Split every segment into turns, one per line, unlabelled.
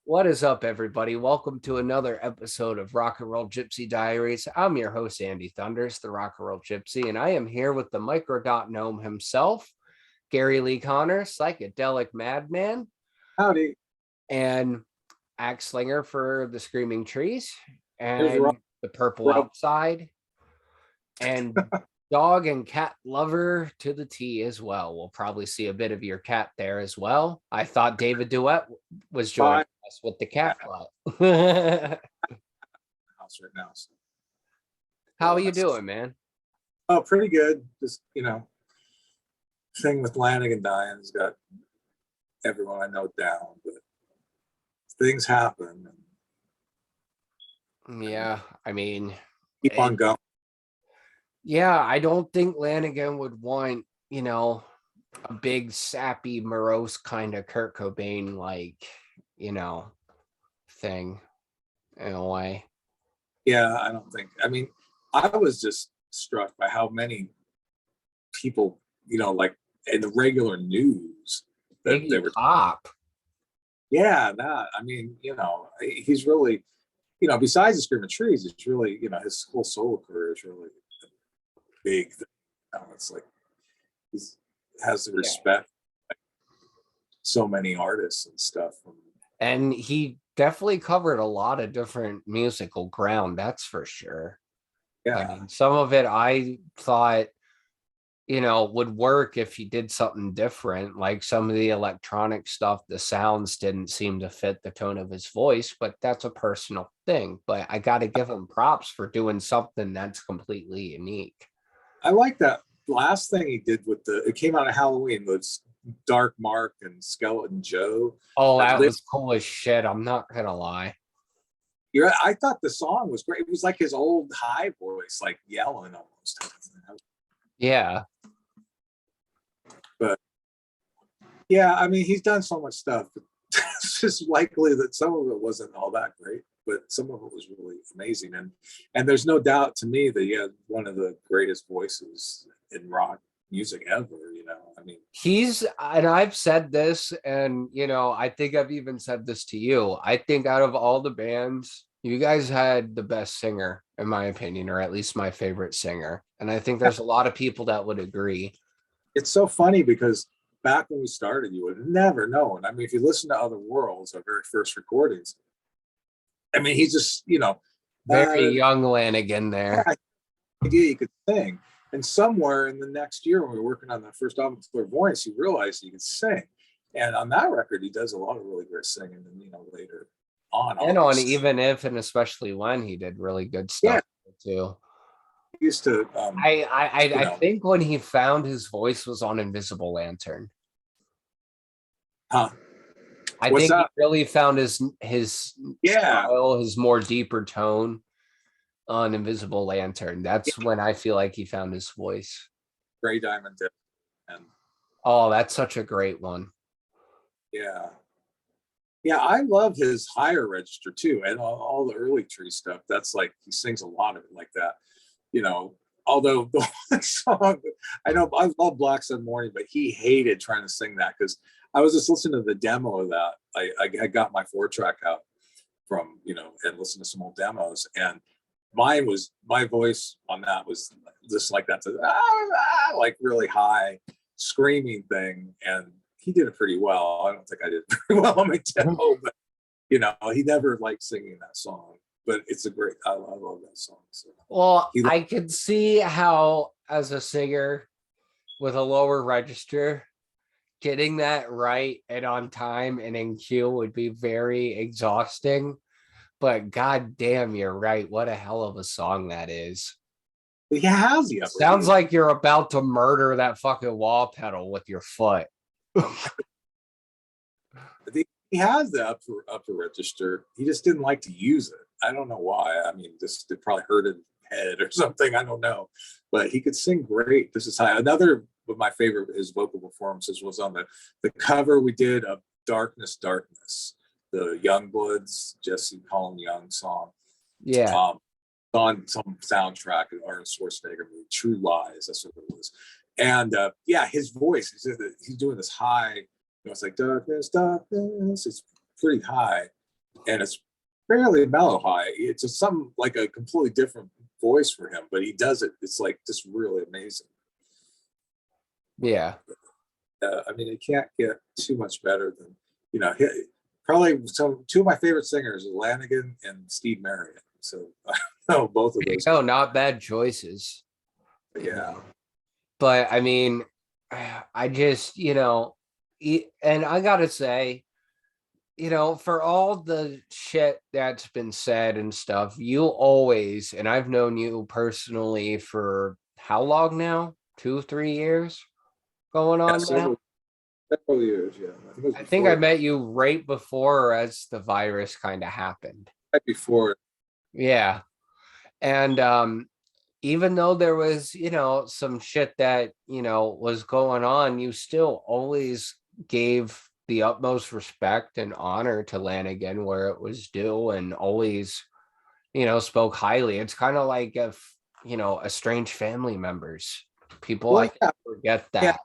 What is up, everybody? Welcome to another episode of Rock and Roll Gypsy Diaries. I'm your host, Andy Thunders, the Rock and Roll Gypsy, and I am here with the Microdot Gnome himself, Gary Lee Connor, Psychedelic Madman,
Howdy.
and Axe Slinger for the Screaming Trees,
There's
and the Purple Outside, and Dog and Cat Lover to the T as well. We'll probably see a bit of your cat there as well. I thought David Duet was joining us with the cat club.
House right now. So.
How are you doing, man?
Oh, pretty good. Just thing with Lanigan dying has got everyone I know down, but things happen.
Yeah, I mean,
keep on going.
Yeah, I don't think Lanigan would want, a big, sappy, morose kind of Kurt Cobain, thing in a way.
Yeah, I don't think. I mean, I was just struck by how many people, like in the regular news, that they were
Pop.
Yeah, that. I mean, he's really, besides the Screaming Trees, it's really, his whole solo career is really big. It's like he has the respect like so many artists and stuff.
And he definitely covered a lot of different musical ground, that's for sure.
Yeah.
I mean, some of it I thought, would work if he did something different, like some of the electronic stuff. The sounds didn't seem to fit the tone of his voice, but that's a personal thing. But I got to give him props for doing something that's completely unique.
I like that last thing he did with it came out of Halloween, was Dark Mark and Skeleton Joe.
Oh, that was cool as shit. I'm not gonna lie.
I thought the song was great. It was like his old high voice, like yelling almost.
Yeah.
But yeah, I mean, he's done so much stuff. It's just likely that some of it wasn't all that great, but some of it was really amazing. And there's no doubt to me that he had one of the greatest voices in rock music ever. I mean,
and I've said this, and I think I've even said this to you. I think out of all the bands, you guys had the best singer, in my opinion, or at least my favorite singer. And I think there's a lot of people that would agree.
It's so funny because back when we started, you would have never known. I mean, if you listen to Other Worlds, our very first recordings, I mean, he's just,
very young Lanigan there.
Idea you could sing. And somewhere in the next year, when we were working on that first album, Clairvoyance, he realized he could sing. And on that record, he does a lot of really great singing. And, later on.
And on Even If, and especially When, he did really good stuff too.
He used to.
I think when he found his voice was on Invisible Lantern.
Huh.
I think he really found his style, his more deeper tone on Invisible Lantern. That's when I feel like he found his voice.
Gray Diamond Dip.
Oh, that's such a great one.
Yeah. Yeah, I love his higher register too, and all the early Tree stuff. That's like he sings a lot of it like that. Although the one song, I love Black Sun Morning, but he hated trying to sing that because I was just listening to the demo of that. I got my 4-track out from, and listened to some old demos, and my voice on that was just like that, like really high screaming thing, and he did it pretty well. I don't think I did very well on my demo, but he never liked singing that song. But it's I love that song. So.
Well, I could see how, as a singer with a lower register, getting that right and on time and in cue would be very exhausting. But god damn, you're right. What a hell of a song that is.
He has the
sounds like you're about to murder that fucking wall pedal with your foot.
He has the upper register. He just didn't like to use it. I don't know why. I mean, it probably hurt his head or something. I don't know. But he could sing great. This is high. Another of my favorite his vocal performances was on the cover we did of Darkness, Darkness, the Youngbloods, Jesse Colin Young song.
Yeah.
On some soundtrack of Arnold Schwarzenegger movie, True Lies. That's what it was. And his voice, he's doing this high, it's like darkness, darkness. It's pretty high. and it's fairly mellow high. It's some like a completely different voice for him, but he does it. It's like just really amazing.
Yeah.
I mean, it can't get too much better than probably two of my favorite singers are Lanigan and Steve Marriott. So no, both of those.
Oh, not bad choices.
Yeah.
But I mean, I just, and I gotta say, for all the shit that's been said and stuff, you always, and I've known you personally for how long now? 2, 3 years going
Yeah,
on now?
several years. Yeah, I think it was
I think I
before.
met you right before as the virus kind of happened.
Right before.
Yeah. And even though there was, some shit that, was going on, you still always gave the utmost respect and honor to Lanigan where it was due and always, spoke highly. It's kind of like if, estranged family members, people I
Well,
think
yeah,
forget
yeah.
that.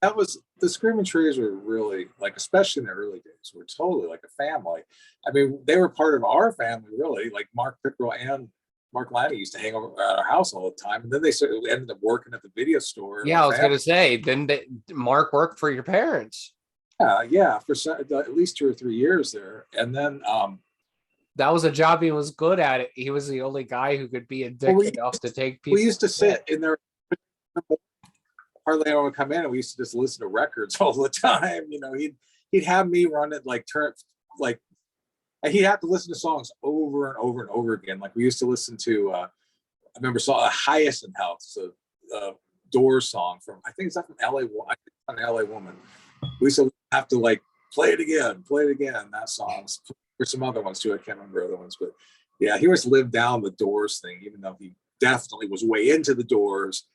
That was the Screaming Trees were really like, especially in the early days, were totally like a family. I mean, they were part of our family, really. Like Mark Pickrell and Mark Lanny used to hang over at our house all the time, and then they sort of ended up working at the video store in
Yeah,
our
I was
family.
gonna say, didn't Mark work for your parents?
Yeah, for at least 2 or 3 years there, and then
That was a job he was good at it. He was the only guy who could be a
well,
dick enough to take
we
people.
used to sit in there. Hardly anyone would come in, and we used to just listen to records all the time. He'd have me run it like turn like and he'd have to listen to songs over and over and over again. Like we used to listen to, I remember saw a Hyacinth House, a Doors song from, I think it's not from LA, I think it's an LA Woman. We used to have to like play it again, that song. There's some other ones too, I can't remember other ones, but yeah, he always lived down the Doors thing, even though he definitely was way into the Doors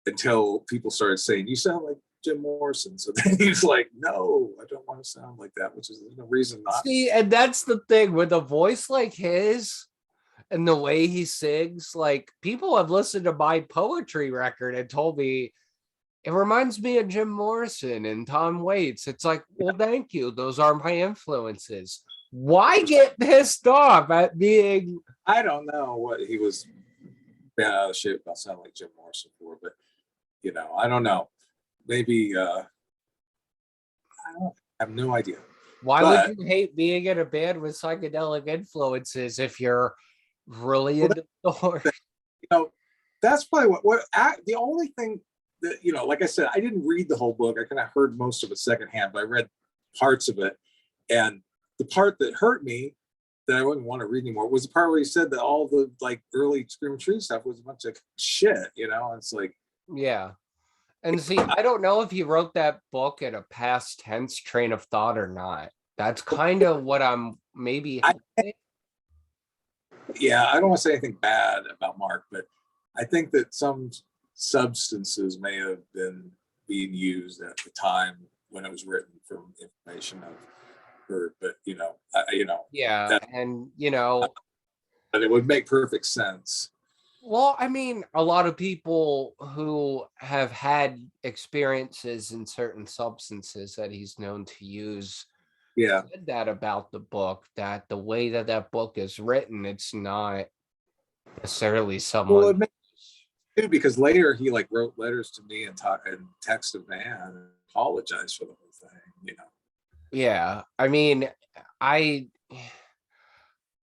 until people started saying, you sound like Jim Morrison. So then he's like, no, I don't want to sound like that, which is no reason not.
See, and that's the thing with a voice like his and the way he sings. Like people have listened to my poetry record and told me it reminds me of Jim Morrison and Tom Waits. It's like, well, thank you. Those are my influences. Why get pissed off at being?
I don't know what he was bent out of shape about sounding like Jim Morrison for, but I don't know. Maybe I have no idea.
Why would
But
you hate being in a band with psychedelic influences if you're really
well,
into the horror?
that's probably the only thing that like I said, I didn't read the whole book. I kind of heard most of it secondhand, but I read parts of it, and the part that hurt me that I wouldn't want to read anymore was the part where he said that all the like early Screaming Tree stuff was a bunch of shit. It's like,
Yeah. And see, I don't know if he wrote that book in a past tense train of thought or not. That's kind of what I'm maybe.
yeah, I don't want to say anything bad about Mark, but I think that some substances may have been being used at the time when it was written from information I've heard. But
Yeah.
that,
And,
but it would make perfect sense.
well, I mean, a lot of people who have had experiences in certain substances that he's known to use
Yeah.
said that about the book, that the way that that book is written, it's not necessarily
Well,
someone.
it makes too because later he like wrote letters to me and talk and texted man and apologized for the whole thing.
Yeah. I mean, I.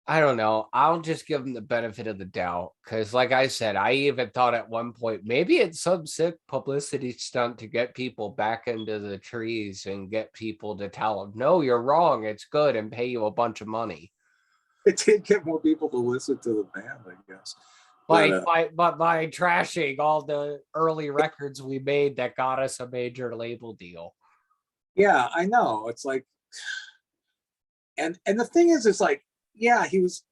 I don't know. I'll just give him the benefit of the doubt because, like I said, I even thought at one point maybe it's some sick publicity stunt to get people back into the trees and get people to tell him, no, you're wrong. It's good and pay you a bunch of money.
It did get more people to listen to the band, I guess.
By trashing all the early records we made that got us a major label deal.
Yeah, I know. It's like, and the thing is, it's like, yeah, he was,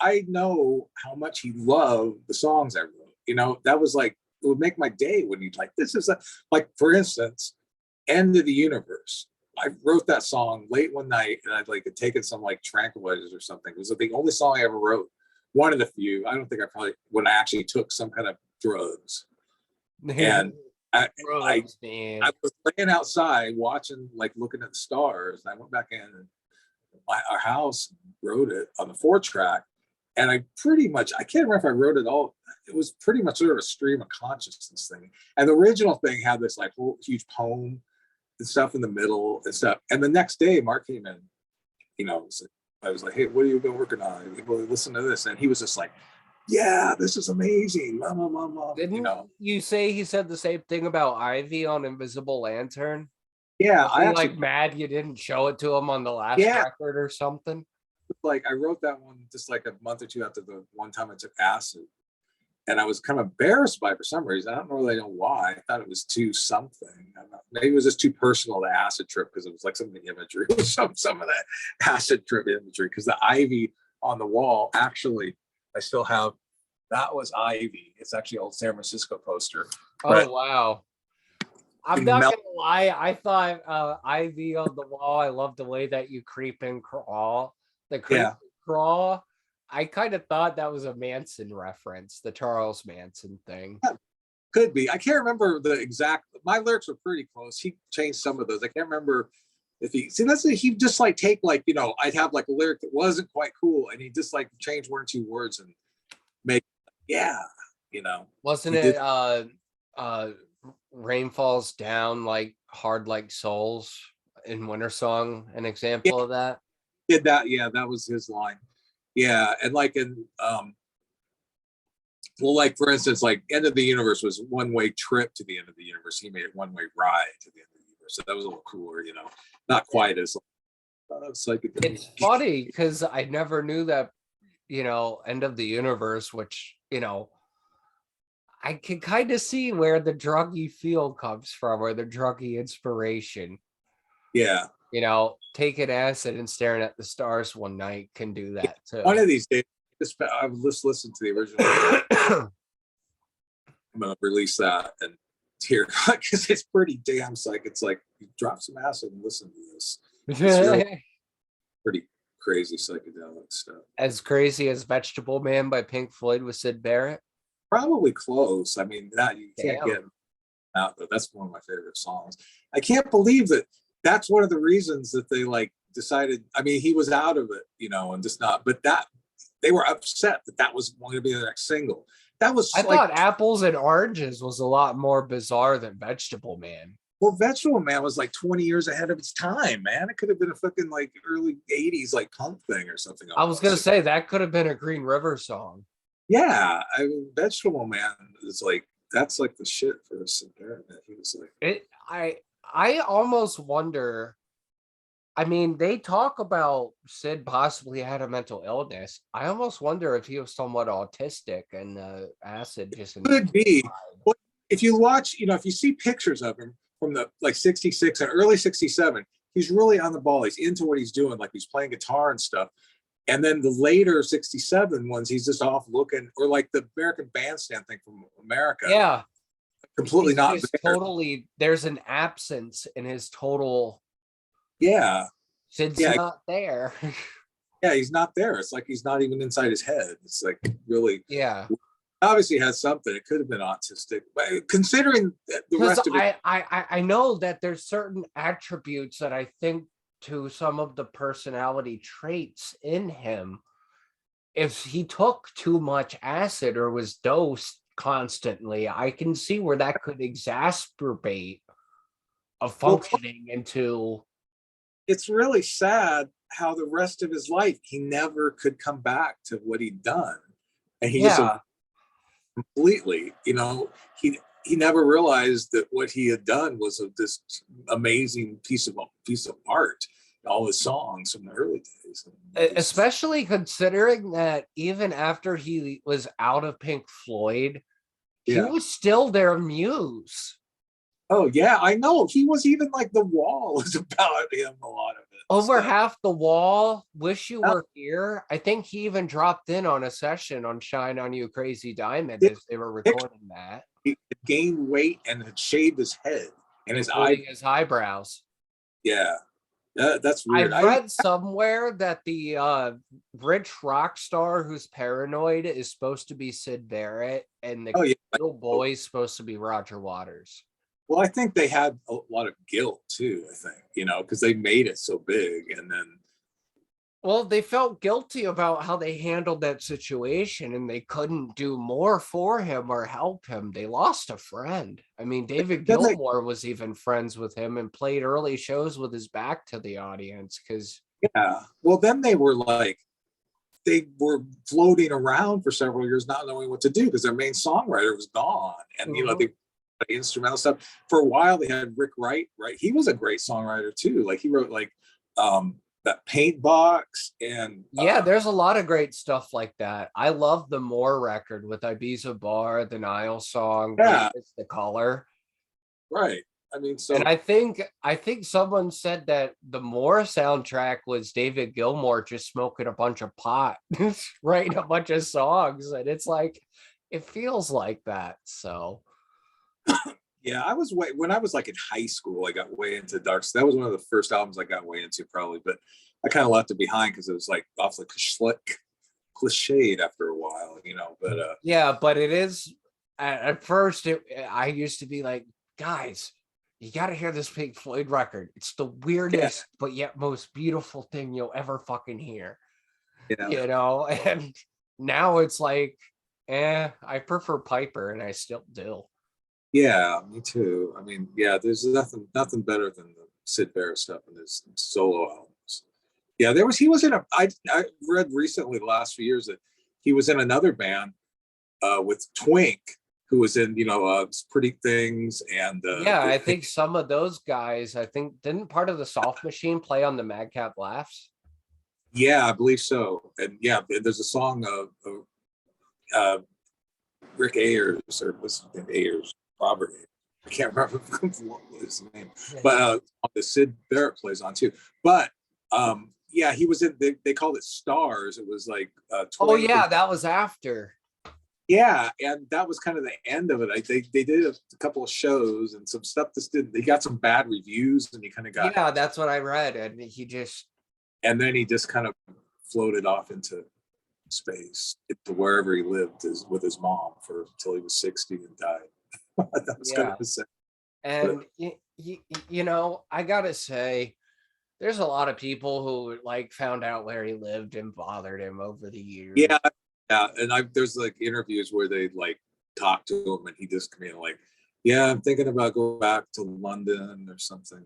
I know how much he loved the songs I wrote. That was like, it would make my day when he'd like, this is like, for instance, End of the Universe. I wrote that song late one night and I'd like had taken some like tranquilizers or something. It was the only song I ever wrote. One of the few. I don't think I probably when I actually took some kind of drugs. And I was laying outside watching, like looking at the stars. And I went back in and our house, wrote it on the 4-track, and I can't remember if I wrote it all. It was pretty much sort of a stream of consciousness thing. And the original thing had this like whole huge poem and stuff in the middle and stuff. And the next day, Mark came in, I was like, hey, what have you been working on? Well, listen to this. And he was just like, yeah, this is amazing. Mama.
Didn't you say he said the same thing about Ivy on Invisible Lantern?
Yeah,
Was he like mad you didn't show it to him on the last record or something?
Like I wrote that one just like a month or two after the one time I took acid. And I was kind of embarrassed by it for some reason. I don't really know why. I thought it was too something. Maybe it was just too personal, the acid trip, because it was like some of the imagery, some of that acid trip imagery. Because the ivy on the wall, actually, I still have. That was ivy. It's actually an old San Francisco poster.
Oh wow! I'm not gonna lie. I thought ivy on the wall. I love the way that you creep and crawl. The creep and crawl. I kind of thought that was a Manson reference, the Charles Manson thing.
Could be. I can't remember the exact. My lyrics were pretty close. He changed some of those. I can't remember if he. See, he just like take like I'd have like a lyric that wasn't quite cool, and he just like change 1 or 2 words and make
Wasn't it? Rain falls down like hard like souls in Winter Song. An example of that.
Did that? Yeah, that was his line. Yeah, and like in well, like for instance, like End of the Universe was one-way trip to the end of the universe. He made it one-way ride to the end of the universe. So that was a little cooler, not quite as
it's funny because I never knew that, End of the Universe, which, I can kind of see where the druggy feel comes from, or the druggy inspiration.
Yeah.
Taking acid and staring at the stars one night can do that too.
One of these days, I've just listened to the original. I'm gonna release that and hear because it's pretty damn psych. It's like you drop some acid and listen to this. It's really pretty crazy psychedelic stuff.
As crazy as Vegetable Man by Pink Floyd with Syd Barrett?
Probably close. I mean, that you can't get out, but that's one of my favorite songs. I can't believe that. That's one of the reasons that they like decided. I mean, he was out of it, and just not. But that they were upset that was going to be the next single. That was.
I thought Apples and Oranges was a lot more bizarre than Vegetable Man.
Well, Vegetable Man was like 20 years ahead of its time, man. It could have been a fucking like early 80s like punk thing or something.
I was gonna say that could have been a Green River song.
Yeah, I mean, Vegetable Man is like that's like the shit for Syd Barrett. He was like
it. I almost wonder. I mean, they talk about Sid possibly had a mental illness. I almost wonder if he was somewhat autistic and acid just
could be. Well, if you watch, if you see pictures of him from the like 66 and early 67, he's really on the ball. He's into what he's doing, like he's playing guitar and stuff. And then the later 67 ones, he's just off looking, or like the American Bandstand thing from America.
Yeah.
Completely not
there. Totally, there's an absence in his total.
Yeah.
Sid's not there.
Yeah, he's not there. It's like he's not even inside his head. It's like really.
Yeah.
Obviously has something. It could have been autistic, but considering the rest of it.
I know that there's certain attributes that I think to some of the personality traits in him. If he took too much acid or was dosed constantly, I can see where that could exacerbate a functioning into.
It's really sad how the rest of his life he never could come back to what he'd done, and he just completely, he never realized that what he had done was this amazing piece of art. All his songs from the early days,
especially considering that even after he was out of Pink Floyd, he was still their muse.
Oh yeah, I know. He was even like The Wall was about him, a lot of it.
Over half The Wall, Wish You Were Here. I think he even dropped in on a session on Shine On You Crazy Diamond as they were recording that.
He gained weight and had shaved his head and his
eyebrows.
Yeah. That's weird.
I read somewhere that the rich rock star who's paranoid is supposed to be Syd Barrett, and the little boy is supposed to be Roger Waters.
Well, I think they had a lot of guilt too. I think because they made it so big, and then
Well, they felt guilty about how they handled that situation and they couldn't do more for him or help him. They lost a friend. I mean, David
Then they,
Gilmour was even friends with him and played early shows with his back to the audience because,
yeah. Well, then they were like, they were floating around for several years, not knowing what to do because their main songwriter was gone, and they the instrumental stuff for a while. They had Rick Wright, right? He was a great songwriter too. Like he wrote like that Paint Box and
yeah, there's a lot of great stuff like that. I love the Moore record with Ibiza Bar, the Nile song, Great
yeah,
is the Color.
right. I mean,
And
so
I think someone said that the Moore soundtrack was David Gilmour just smoking a bunch of pot, writing a bunch of songs, and it's like it feels like that. So
yeah, I was way when I was like in high school, I got way into dark. That was one of the first albums I got way into, probably, but I kind of left it behind because it was like awfully cliched after a while, But
yeah, but it is at first I used to be like, guys, you got to hear this Pink Floyd record. It's the
yeah,
weirdest but yet most beautiful thing you'll ever fucking hear.
yeah,
And now it's like, I prefer Piper and I still do.
yeah, me too. I mean, yeah, there's nothing better than the Sid Barrett stuff in his solo albums. Yeah, he was in I read recently the last few years that he was in another band with Twink, who was in Pretty Things and
Yeah, I think some of those guys, I think, didn't part of the Soft Machine play on the Madcap Laughs?
yeah, I believe so. And yeah, there's a song of uh, Rick Ayers, or what's his name, Ayers, Robert Ayers. I can't remember what his name, but the Sid Barrett plays on too. But yeah, he was in. They called it Stars. It was like
Oh
Twink.
yeah, that was after.
Yeah, and that was kind of the end of it. I think they did a couple of shows and some stuff. This did. They got some bad reviews, and he kind of got.
Yeah, that's what I read, and
And then he just kind of floated off into space, into wherever he lived with his mom for until he was 60 and died. That was kind
yeah.
of sad. But
And I gotta say, there's a lot of people who like found out where he lived and bothered him over the years.
yeah, yeah, and there's like interviews where they like talk to him, and he just like, yeah, I'm thinking about going back to London or something.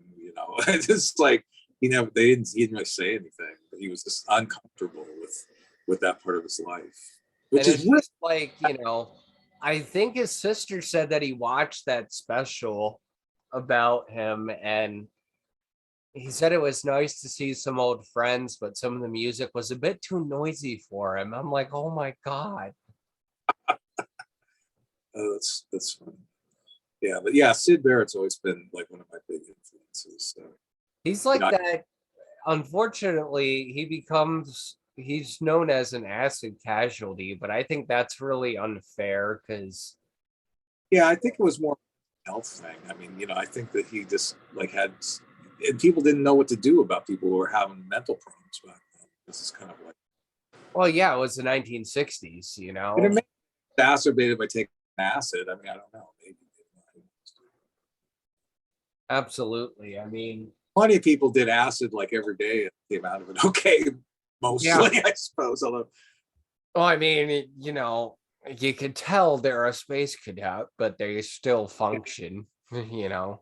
It's just like he didn't really say anything, but he was just uncomfortable with that part of his life, which
And
is
it's
really
just like, I think his sister said that he watched that special about him and he said it was nice to see some old friends, but some of the music was a bit too noisy for him. I'm like, oh my God.
that's funny. Yeah, but yeah, Sid Barrett's always been like one of my big influences. So,
He's
you
like
know,
that. Unfortunately, he's known as an acid casualty, but I think that's really unfair because
yeah, I think it was more a health thing. I mean, I think that he just like had, and people didn't know what to do about people who were having mental problems back then. This is kind of like,
well, yeah, it was the 1960s,
and it may be exacerbated by taking acid. I mean, I don't know. Maybe
Absolutely. I mean,
plenty of people did acid like every day and came out of it okay, mostly,
yeah.
I suppose. Although,
Well, I mean, you could tell they're a space cadet, but they still function,
yeah,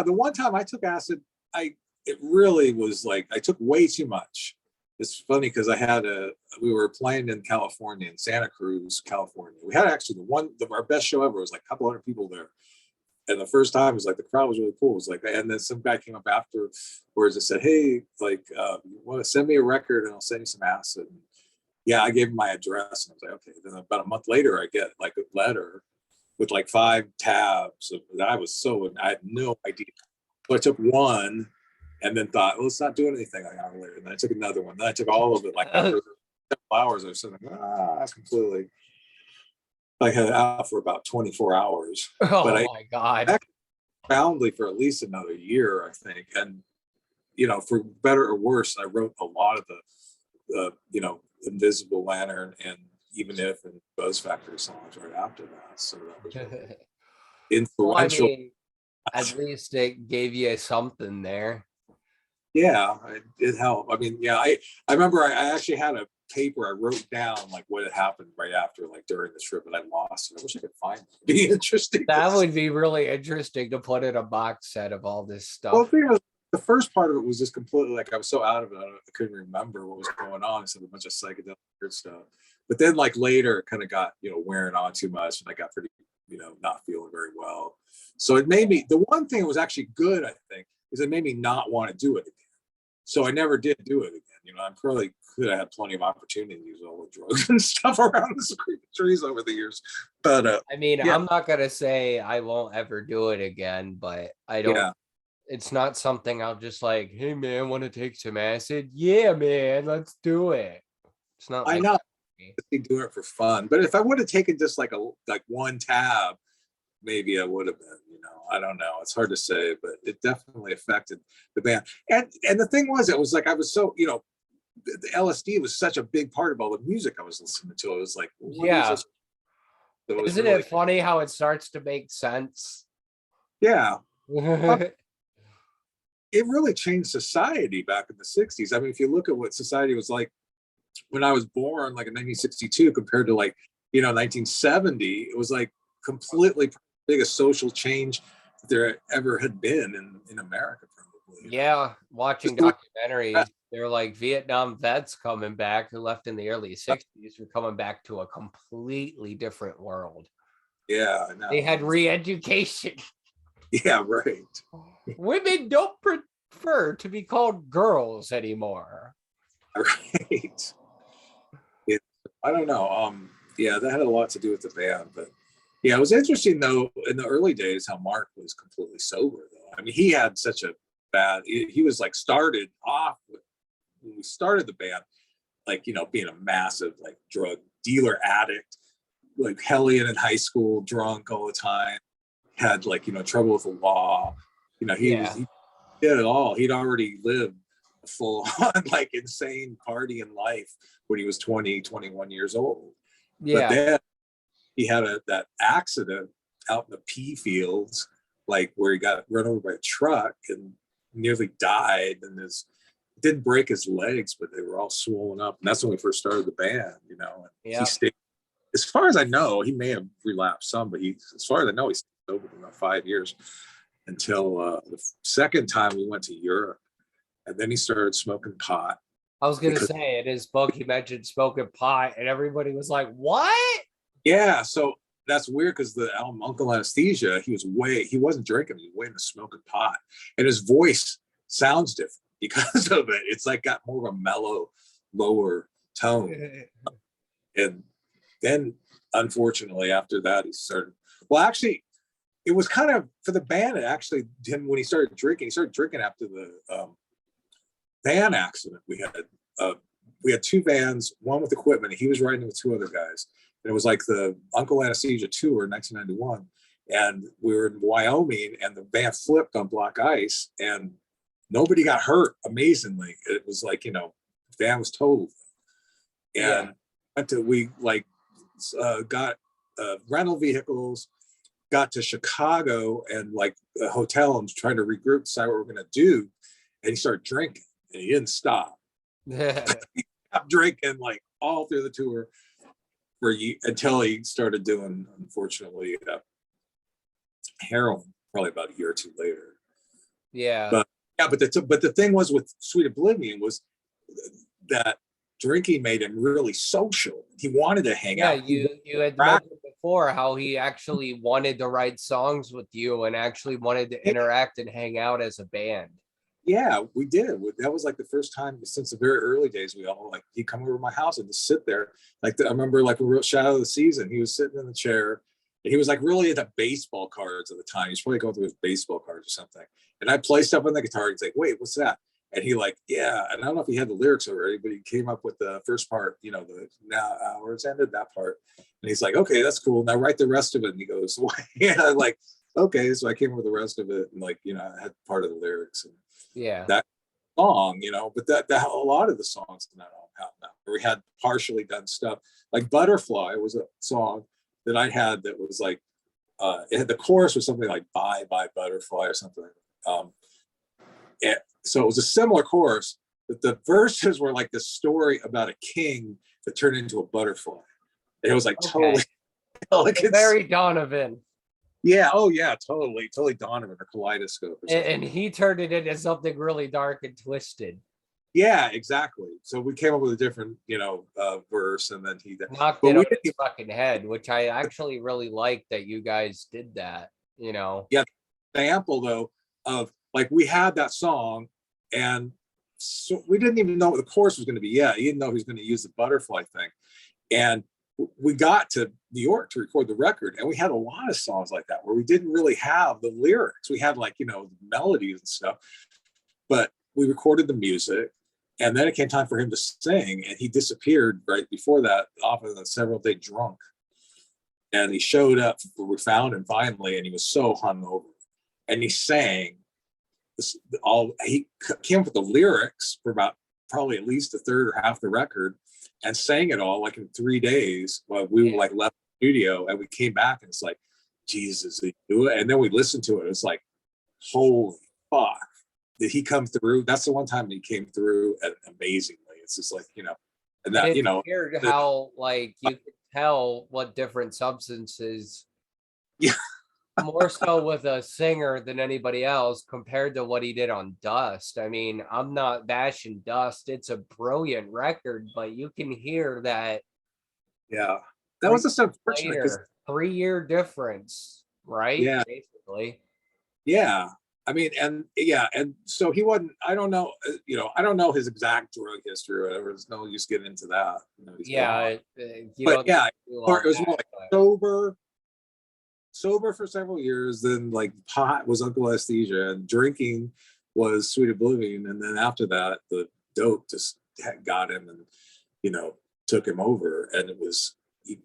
the one time I took acid, it really was like I took way too much. It's funny because we were playing in California, in Santa Cruz, California. We had actually our best show ever. It was like a couple hundred people there. And the first time it was like the crowd was really cool. It was like, and then some guy came up afterwards and said, "Hey, like, you want to send me a record and I'll send you some acid." And yeah, I gave him my address and I was like, okay. Then about a month later, I get like a letter with like 5 tabs. I had no idea. So I took one and then thought, well, it's not doing anything like hour later. And then I took another one. Then I took all of it. Like after several hours, I was sitting like, completely. I had it out for about 24 hours. But
Oh
I
my God.
profoundly for at least another year, I think. And, for better or worse, I wrote a lot of the Invisible Lantern and Even If and Buzz Factory songs right after that. So that was really
Well, I
influential.
mean, at least it gave you something there.
Yeah, it helped. I mean, yeah, I remember I actually had a paper I wrote down like what had happened right after, like during the trip, and I lost it. I wish I could find it. It'd be interesting.
That would be really interesting to put in a box set of all this
Well,
stuff.
the first part of it was just completely like I was so out of it, I couldn't remember what was going on. I said a bunch of psychedelic weird stuff, but then like later, it kind of got wearing on too much, and I got pretty not feeling very well. So it made me. The one thing that was actually good, I think, is it made me not want to do it again. So I never did do it again. I'm probably could have had plenty of opportunities with all the drugs and stuff around the trees over the years. But
I mean,
yeah,
I'm not gonna say I won't ever do it again, but I don't.
yeah,
It's not something I'll just like, hey man, want to take some acid? Yeah, man, let's do it. It's not
I
like
know.
that for me.
They do it for fun. But if I would have taken just like one tab, maybe I would have been. I don't know. It's hard to say, but it definitely affected the band. And the thing was, it was like I was so the LSD was such a big part of all the music I was listening to. It was like, what is
Yeah.
this? It was
Isn't
really,
it funny how it starts to make sense?
yeah. It really changed society back in the 60s. I mean, if you look at what society was like when I was born, like in 1962, compared to like, 1970, it was like completely biggest social change that there ever had been in America, probably.
Yeah, watching
Just look at
documentaries, they're like Vietnam vets coming back who left in the early 60s were coming back to a completely different world.
yeah, I
They
know.
had re-education.
Yeah, right.
Women don't prefer to be called girls anymore.
Right. Yeah, I don't know. Yeah, that had a lot to do with the band, but yeah, it was interesting though in the early days how Mark was completely sober though. I mean, he had such a bad. He was like started off when we started the band, like being a massive like drug dealer addict, like hellion in high school, drunk all the time, had like trouble with the law.
Yeah.
He did it all. He'd already lived a full on like insane party in life when he was 20, 21 years old. But
Yeah.
then he had that accident out in the pea fields, like where he got run over by a truck and nearly died. And didn't break his legs, but they were all swollen up. And that's when we first started the band, And he
Yeah.
stayed, as far as I know, he may have relapsed some, but as far as I know, he stayed sober for about 5 years until the second time we went to Europe. And then he started smoking pot.
I was gonna
Because,
say in his book he mentioned smoking pot, and everybody was like, "What?"
yeah, so that's weird because the album Uncle Anesthesia, he wasn't drinking, he was way into smoking pot. And his voice sounds different because of it. It's like got more of a mellow, lower tone. And then unfortunately after that he started, well, actually it was kind of for the band. It actually him when he started drinking after the van accident we had. We had two vans, one with equipment. He was riding with two other guys. And it was like the Uncle Anesthesia tour in 1991. And we were in Wyoming and the van flipped on black ice and nobody got hurt, amazingly. It was like, the van was totaled. And we like got rental vehicles, got to Chicago and like a hotel and trying to regroup, decide what we're going to do. And he started drinking and he didn't stop. Kept drinking like all through the tour until he started doing, unfortunately, heroin probably about a year or two later.
Yeah.
But yeah, but the thing was with Sweet Oblivion was that drinking made him really social. He wanted to hang out.
You had mentioned before how he actually wanted to write songs with you and actually wanted to interact and hang out as a band.
Yeah, we did. That was like the first time since the very early days. We all like he'd come over to my house and just sit there. Like I remember, like we wrote "Shadow of the Season." He was sitting in the chair, and he was like really into baseball cards at the time. He's probably going through his baseball cards or something. And I played stuff on the guitar. He's like, "Wait, what's that?" And he like, "Yeah." And I don't know if he had the lyrics already, but he came up with the first part. The now where it's ended, that part. And he's like, "Okay, that's cool. Now write the rest of it." And he goes, "Yeah." Like, okay. So I came up with the rest of it, and like I had part of the lyrics and.
Yeah.
That song, but that a lot of the songs in that album now. We had partially done stuff like Butterfly was a song that I had that was like it had the chorus was something like Bye Bye Butterfly or something. So it was a similar chorus, but the verses were like this story about a king that turned into a butterfly. And it was like totally
Okay.
elegant.
Very Donovan.
Yeah. Oh yeah. Totally. Totally Donovan or Kaleidoscope or something.
And he turned it into something really dark and twisted.
Yeah, exactly. So we came up with a different, verse, and then he.
Knocked
But
it on
we
its
didn't.
fucking head, which I actually really like that you guys did that,
Yeah, example though of like we had that song, and so we didn't even know what the chorus was going to be. Yeah, he didn't know he was going to use the butterfly thing, and we got to New York to record the record, and we had a lot of songs like that where we didn't really have the lyrics. We had like the melodies and stuff, but we recorded the music. And then it came time for him to sing, and he disappeared right before that off of a several-day drunk. And he showed up, we found him finally, and he was so hungover. And he sang this he came up with the lyrics for about probably at least a third or half the record, and sang it all like in 3 days while we were like left the studio, and we came back and it's like, Jesus, he do it. And then we listened to it. It's like, holy fuck. Did he come through? That's the one time he came through amazingly. It's just like, and that,
it's weird how like you could tell what different substances
yeah,
more so with a singer than anybody else compared to what he did on Dust. I mean, I'm not bashing Dust. It's a brilliant record, but you can hear that
yeah. That was just unfortunate because
3-year difference, right?
yeah,
Basically.
yeah. I mean, and yeah, and so he wasn't. I don't know. I don't know his exact drug history or whatever. There's no use getting into that.
Yeah, you
but
don't
yeah,
do
or it was
that,
more like
but
sober for several years. Then like pot was Uncle Anesthesia, and drinking was Sweet Oblivion, and then after that, the dope just got him and took him over, and it was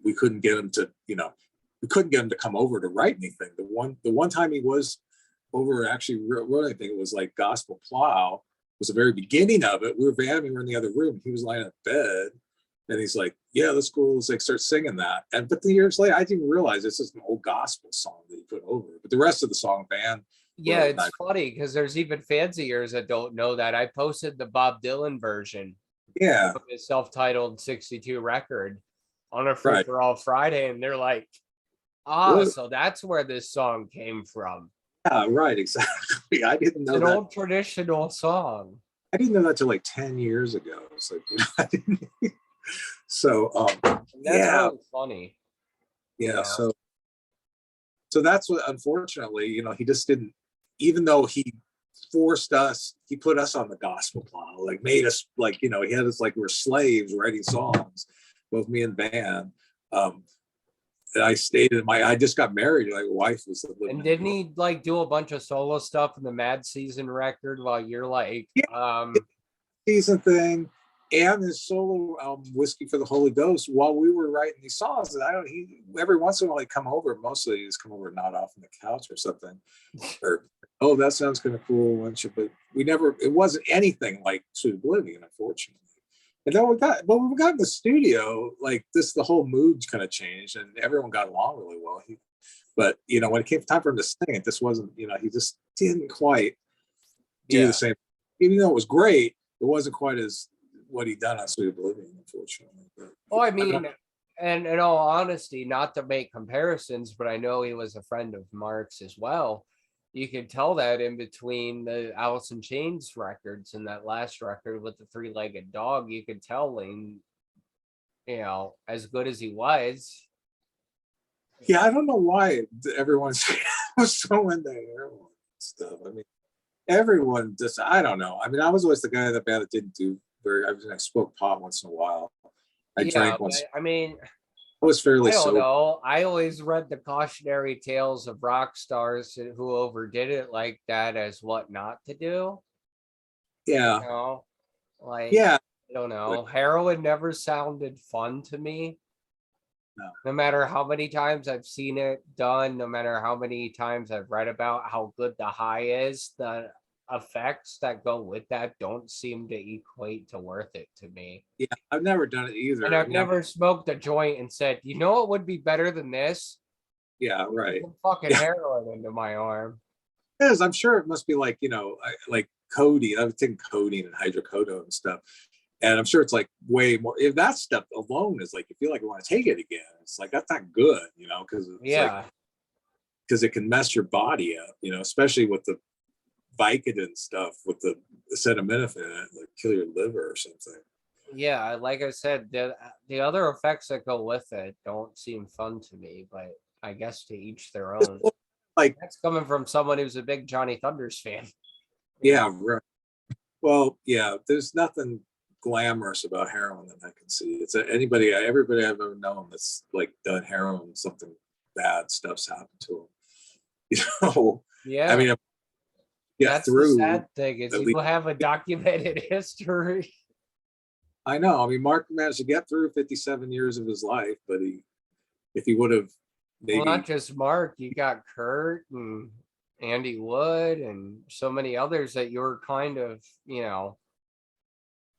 we couldn't get him to we couldn't get him to come over to write anything. The one time he was over actually wrote anything, it was like Gospel Plow was the very beginning of it. We were in the other room. He was lying in bed, and he's like, "Yeah, that's cool." Let's like start singing that. And but the years later, I didn't realize this is an old gospel song that he put over. But the rest of the song, band,
yeah, it's funny because there's even fanciers that don't know that. I posted the Bob Dylan version
yeah,
of his self-titled 62 record on a free
right.
for all Friday, and they're like,
What?
so that's where this song came from.
Yeah, right, exactly. I didn't know
An
that.
old traditional song.
I didn't know that till like 10 years ago. It's like, I didn't. So,
And that's
yeah,
really funny.
yeah. So that's what, unfortunately, he just didn't, even though he forced us, he put us on the gospel plow, like made us like, he had us like we're slaves writing songs, both me and Van. And I stayed I just got married. My wife was living.
And didn't he like do a bunch of solo stuff in the Mad Season record while you're like,
Season thing and his solo album Whiskey for the Holy Ghost while we were writing these songs. And every once in a while he'd come over, mostly he'd come over and nod off on the couch or something. Or, oh, that sounds kind of cool, but it wasn't anything like Sweet Oblivion, unfortunately. And then when we got in the studio, like the whole mood kind of changed and everyone got along really well. But when it came time for him to sing it, this wasn't, he just didn't quite do the same. Even though it was great, it wasn't quite as what he'd done on Sweet Oblivion, unfortunately.
well, I mean, and in all honesty, not to make comparisons, but I know he was a friend of Mark's as well. You could tell that in between the Alice in Chains records and that last record with the three-legged dog, you could tell Lane, as good as he was.
Yeah, I don't know why everyone was so into heroin stuff. I mean, everyone just, I don't know. I mean, I was always the guy in the band that didn't do I smoked pot once in a while. I drank once.
I mean,
I was fairly
I don't
sober.
know. I always read the cautionary tales of rock stars who overdid it like that as what not to do.
Yeah.
I don't know. Heroin never sounded fun to me. No matter how many times I've seen it done, no matter how many times I've read about how good the high is, the effects that go with that don't seem to equate to worth it to me.
Yeah, I've never done it either.
And I've never smoked a joint and said, what would be better than this?
Yeah, right.
Fucking heroin into my arm.
Yes, I'm sure it must be like, like codeine. I was taking codeine and hydrocodone and stuff. And I'm sure it's like way more. If that stuff alone is like, you feel like you want to take it again, it's like, that's not good, because it's like,
Yeah.
because it can mess your body up, especially with the Vicodin stuff with the acetaminophen, like kill your liver or something.
Yeah, like I said, the other effects that go with it don't seem fun to me, but I guess to each their own.
Like,
That's coming from someone who's a big Johnny Thunders fan.
yeah, right. Well, yeah, there's nothing glamorous about heroin that I can see. It's everybody I've ever known that's like done heroin, something bad stuff's happened to them. I
Yeah,
mean, get
that's the
through
sad thing is
at
you
least.
have a documented history.
I know. I mean, Mark managed to get through 57 years of his life, but if he would have
Well, not
maybe,
just Mark, you got Kurt and Andy Wood and so many others that you were kind of,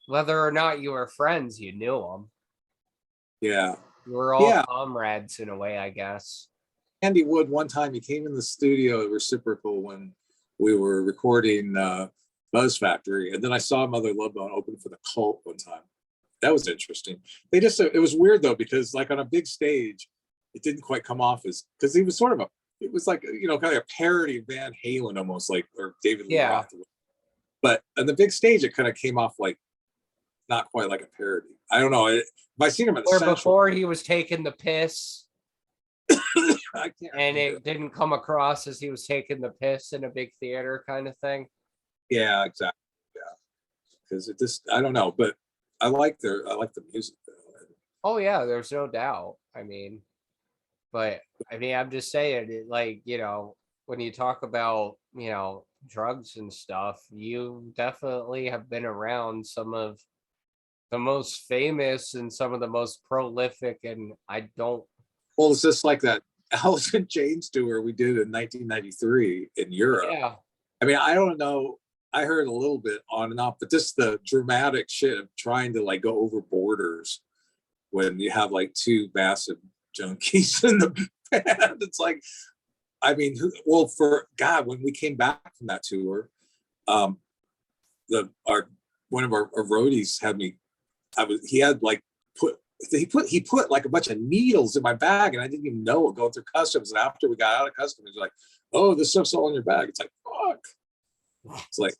whether or not you were friends, you knew them.
yeah,
You were all
yeah.
comrades in a way, I guess.
Andy Wood, one time he came in the studio at Reciprocal when we were recording Buzz Factory, and then I saw Mother Love Bone open for the Cult one time. That was interesting. It was weird though, because like on a big stage, it didn't quite come off as, because he was sort of it was like, kind of a parody of Van Halen almost, like, or David Lee
Yeah.
Roth. But on the big stage, it kind of came off like not quite like a parody. I don't know. If I seen him at the
Or
Central,
before he was taking the piss
I can't
and
remember.
it didn't come across as he was taking the piss in a big theater kind of thing.
Yeah, exactly. Yeah, because it just, I don't know, but I like the music though.
Oh yeah, there's no doubt. I'm just saying it, like, when you talk about, drugs and stuff, you definitely have been around some of the most famous and some of the most prolific, and I don't.
Well, it's just like that Alice in Chains tour we did in 1993 in Europe.
Yeah.
I mean, I don't know. I heard a little bit on and off, but just the dramatic shit of trying to like go over borders when you have like two massive junkies in the band. It's like, I mean, well, for God, when we came back from that tour, um, one of our roadies had me. He had like he put like a bunch of needles in my bag, and I didn't even know it going through customs. And after we got out of customs, he's like, "Oh, this stuff's all in your bag." It's like, fuck. It's like,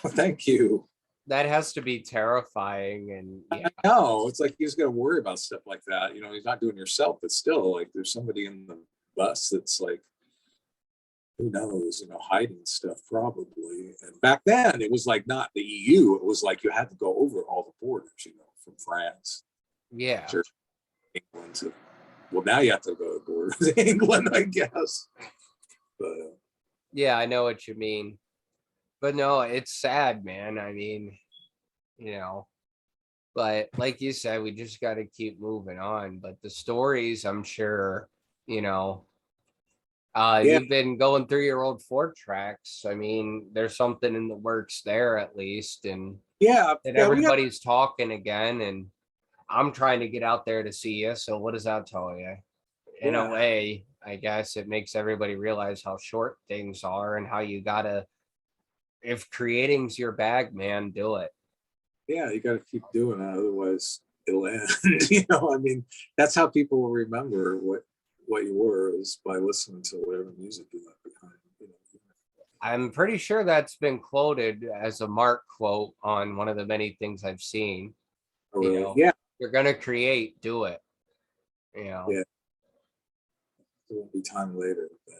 thank you.
That has to be terrifying, and yeah.
I know. It's like he's gonna worry about stuff like that. He's not doing it yourself, but still, like, there's somebody in the bus that's like, who knows, hiding stuff probably. And back then, it was like not the EU. It was like you had to go over all the borders, from France,
Yeah.
sure, England to, well, now you have to go to the border with England, I guess. But
Yeah, I know what you mean. But no, it's sad, man. But like you said, we just got to keep moving on. But the stories, I'm sure,
yeah,
you've been going through your old 4 tracks. There's something in the works there at least. And
yeah,
everybody's talking again. And I'm trying to get out there to see you. So what does that tell you? In a way, I guess it makes everybody realize how short things are and how you gotta, if creating's your bag, man, do it.
Yeah, you got to keep doing it, otherwise it'll end. That's how people will remember what you were, is by listening to whatever music you left behind.
I'm pretty sure that's been quoted as a Mark quote on one of the many things I've seen.
Oh, really? Yeah.
You're gonna create, do it.
Yeah. There won't be time later. But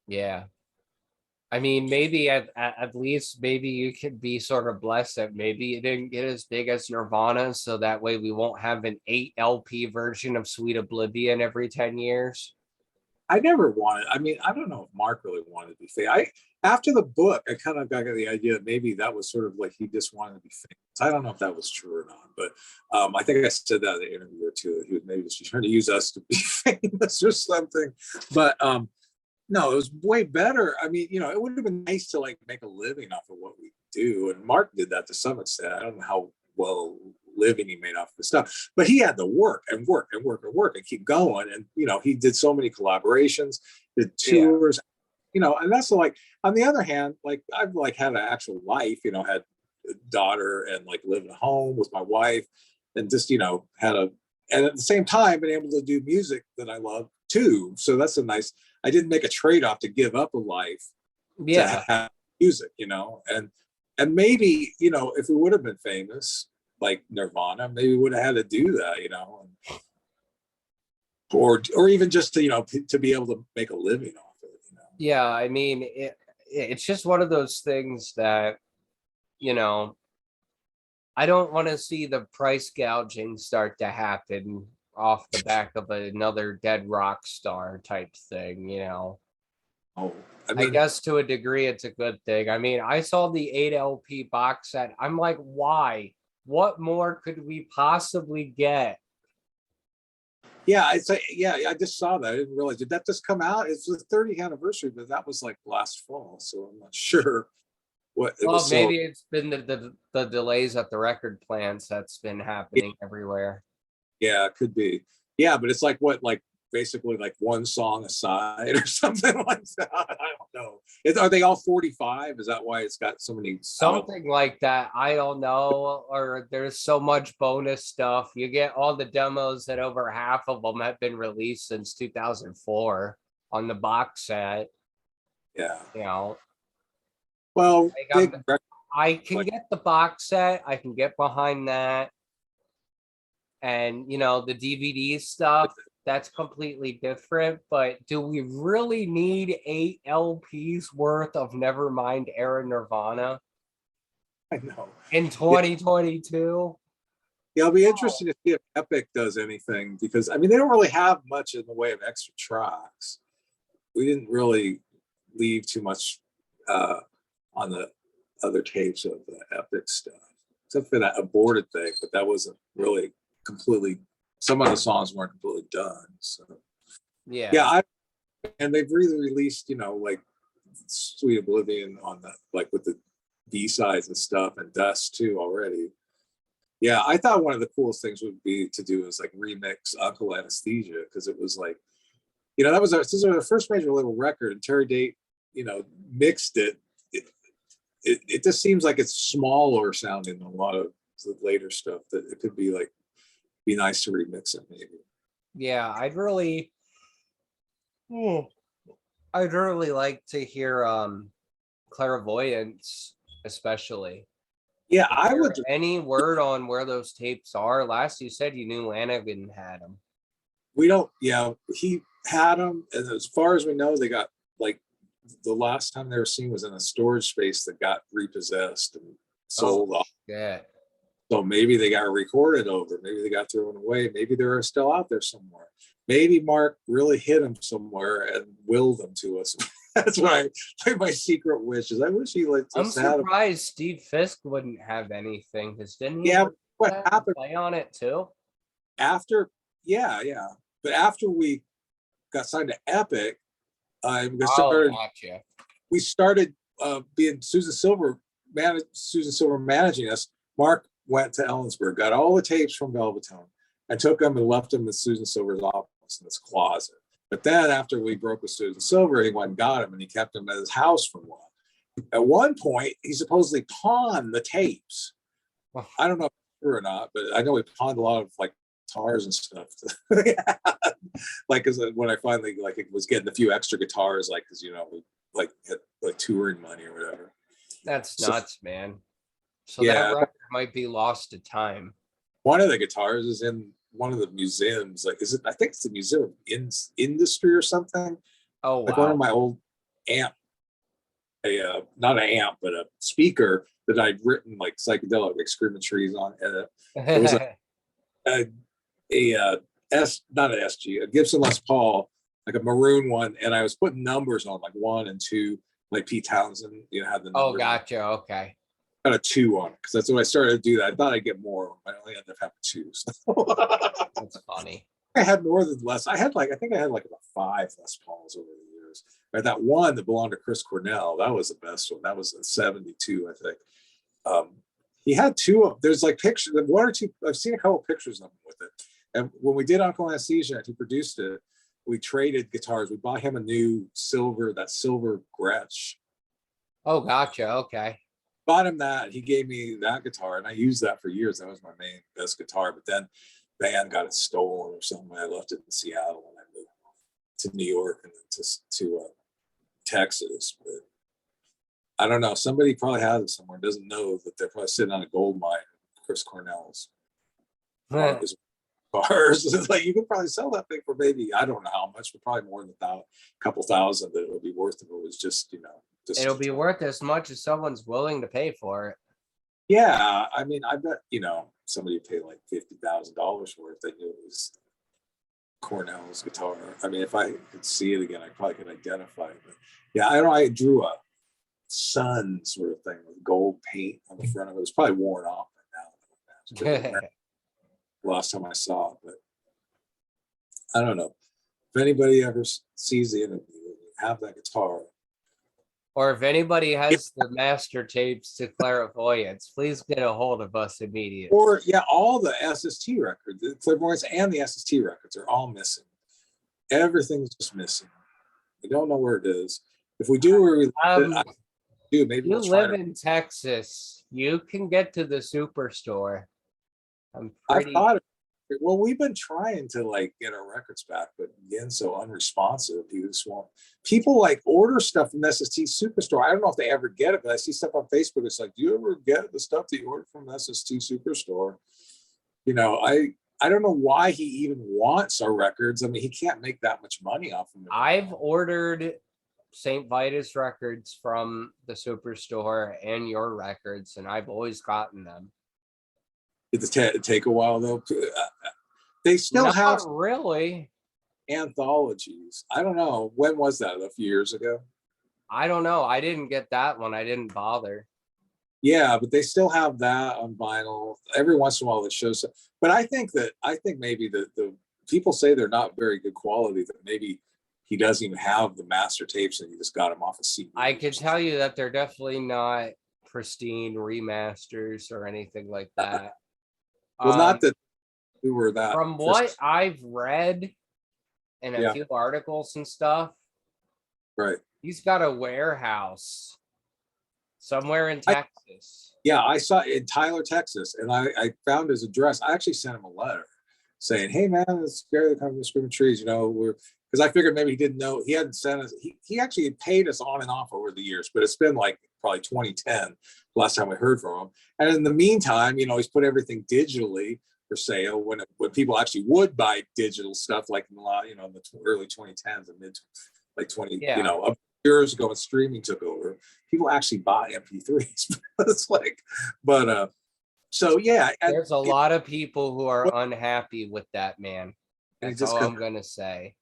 Yeah. Maybe at least maybe you could be sort of blessed that maybe you didn't get as big as Nirvana, so that way we won't have an 8 LP version of Sweet Oblivion every 10 years.
I never wanted. I don't know if Mark really wanted to be famous. After the book, I kind of got the idea that maybe that was sort of like he just wanted to be famous. I don't know if that was true or not, but I think I said that in the interview or two. That he was maybe just trying to use us to be famous or something. But no, it was way better. It would have been nice to like make a living off of what we do, and Mark did that to some extent. I don't know how well living he made off of the stuff, but he had to work and work and work and work and keep going. And he did so many collaborations, did tours. and that's like, on the other hand, like I've like had an actual life, had a daughter and like lived at home with my wife and just, had and at the same time been able to do music that I love too. So that's I didn't make a trade-off to give up a life to
Yeah.
have music, and maybe, if we would have been famous like Nirvana, maybe we would have had to do that, or even just to, to be able to make a living off it,
Yeah, I mean, it's just one of those things that, you know, I don't want to see the price gouging start to happen off the back of another dead rock star type thing.
Oh, I
I
mean,
guess to a degree it's a good thing. I mean, I saw the 8 LP box set. I'm like, why? What more could we possibly get?
yeah, I just saw that. I didn't realize, did that just come out? It's the 30th anniversary, but that was like last fall, so I'm not sure what it
Well,
was. So
maybe it's been the delays at the record plants that's been happening everywhere.
yeah, it could be. Yeah, but it's like what, like basically like one song aside or something like that. I don't know. Are they all 45? Is that why it's got so many
Something like that. I don't know. Or there's so much bonus stuff. You get all the demos that over half of them have been released since 2004 on the box set.
Yeah.
You know,
Well,
like
big record,
I can
like,
get the box set. I can get behind that. And, the DVD stuff, that's completely different. But do we really need 8 LPs worth of Nevermind era Nirvana
I know.
in
Yeah,
2022?
yeah, it'll be interesting to see if Epic does anything, because I mean they don't really have much in the way of extra tracks. We didn't really leave too much on the other tapes of the Epic stuff, except for that aborted thing, but that wasn't really completely, some of the songs weren't completely done. So
Yeah.
yeah, and they've really released, like Sweet Oblivion on the, like with the B-sides and stuff, and Dust too already. Yeah, I thought one of the coolest things would be to do is like remix Uncle Anesthesia, because it was like, that was this was our first major label record, and Terry Date, mixed it. It just seems like it's smaller sounding than a lot of the later stuff, that it could be like, be nice to remix it maybe.
Yeah, I'd really like to hear Clairvoyance, especially.
Yeah,
Is
I
there
would.
any word on where those tapes are? Last you said you knew Lanigan had them.
We don't. Yeah, he had them, and as far as we know, they got, like, the last time they were seen was in a storage space that got repossessed and sold off.
Yeah.
So maybe they got recorded over. Maybe they got thrown away. Maybe they're still out there somewhere. Maybe Mark really hid them somewhere and willed them to us. That's my secret wish is. I wish he like.
I'm surprised Steve Fisk wouldn't have anything, because didn't he?
Yeah, what happened
play on it too?
after? Yeah, but after we got signed to Epic,
Gotcha.
we started being Susan Silver managing us. Mark went to Ellensburg, got all the tapes from Velvetone, and took them and left them in Susan Silver's office in his closet. But then after we broke with Susan Silver, he went and got them, and he kept them at his house for a while. At one point, he supposedly pawned the tapes. I don't know if it's true or not, but I know he pawned a lot of like guitars and stuff. Like, cause when I finally like was getting a few extra guitars, like, cause like had like touring money or whatever.
That's nuts, man. So
yeah,
that record might be lost to time.
One of the guitars is in one of the museums. Like, I think it's the Museum of Industry or something.
Oh, wow.
Like one of my old amp, not an amp, but a speaker that I'd written like psychedelic, like Screaming Trees on. And it was not an SG, a Gibson Les Paul, like a maroon one. And I was putting numbers on, like 1 and 2, like Pete Townsend, had the numbers.
Oh, gotcha. Okay.
Got a 2 on it, because that's when I started to do that. I thought I'd get more. I only ended up having 2. So.
That's funny.
I had more than less. I think I had like about 5 Les Pauls over the years. Right, that one that belonged to Chris Cornell, that was the best one. That was in 72, I think. He had 2 of, there's like pictures, 1 or 2, I've seen a couple of pictures of him with it. And when we did Uncle Anesthesia, he produced it. we traded guitars. We bought him a new that silver Gretsch.
Oh, gotcha. Okay.
Bought him that. He gave me that guitar, and I used that for years. That was my main best guitar. But then band got it stolen or something. I left it in Seattle and I moved to New York and then to Texas. But I don't know. Somebody probably has it somewhere. Doesn't know that they're probably sitting on a gold mine. Chris Cornell's cars. It's like you could probably sell that thing for maybe, I don't know how much, but probably more than a couple thousand. That it would be worth if it was just, you know, just
It'll be worth as much as someone's willing to pay for it.
Yeah, I mean, I bet, you know, somebody paid like $50,000 for it. They knew it was Cornell's guitar. I mean, if I could see it again, I probably could identify it. But yeah, I drew a sun sort of thing with gold paint on the front of it. It was probably worn off by now. Last time I saw it, but I don't know. If anybody ever sees the interview, have that guitar.
Or if anybody has the master tapes to clairvoyance, please get a hold of us immediately.
Or yeah, all the SST records, the clairvoyance and the SST records are all missing. Everything's just missing. We don't know where it is. If we do where we do, maybe
you live in Texas, you can get to the Superstore.
I thought, well, we've been trying to like get our records back, but again, so unresponsive. He just won't. People like order stuff from SST Superstore. I don't know if they ever get it, but I see stuff on Facebook. It's like, do you ever get the stuff that you ordered from SST Superstore? You know, I don't know why he even wants our records. I mean, he can't make that much money off of them.
I've ordered St. Vitus records from the Superstore and your records, and I've always gotten them.
It take a while though. They still have
really
anthologies. I don't know, when was that? A few years ago?
I don't know. I didn't get that one. I didn't bother.
Yeah, but they still have that on vinyl. Every once in a while it shows. But I think maybe the people say they're not very good quality. That maybe he doesn't even have the master tapes and he just got them off a CD.
I can tell you that they're definitely not pristine remasters or anything like that.
Well, not that we were that.
From what I've read in a few articles and stuff,
right?
He's got a warehouse somewhere in Texas.
Yeah, I saw it in Tyler, Texas, and I found his address. I actually sent him a letter saying, "Hey, man, it's Gary the Company of Screaming Trees. You know, because I figured maybe he didn't know. He hadn't sent us. He actually paid us on and off over the years, but it's been like probably 2010 last time we heard from him. And in the meantime, you know, he's put everything digitally for sale when people actually would buy digital stuff, like in the early 2010s and mid like 20 years ago when streaming took over. People actually bought MP3s. It's like, but so yeah,
there's a lot of people who are unhappy with that man. That's all I'm gonna say.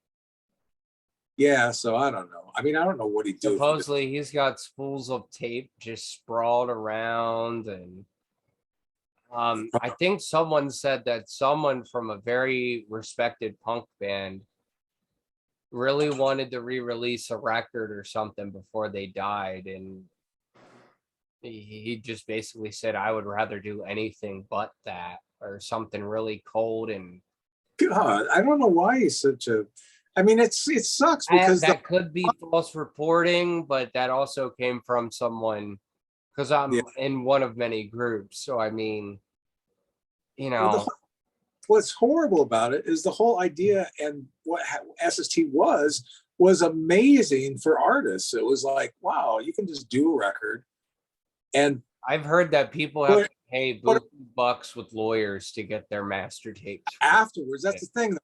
Yeah, so I don't know. I mean, I don't know what he did.
Supposedly, he's got spools of tape just sprawled around, and I think someone said that someone from a very respected punk band really wanted to re-release a record or something before they died, and he just basically said, "I would rather do anything but that," or something really cold. And
God, I don't know why he's such a. I mean, it sucks because
that could be false reporting, but that also came from someone, because I'm in one of many groups. So I mean, you know,
what's horrible about it is the whole idea and what SST was amazing for artists. It was like, wow, you can just do a record. And
I've heard that people have to pay bucks with lawyers to get their master tapes
afterwards. That's the thing.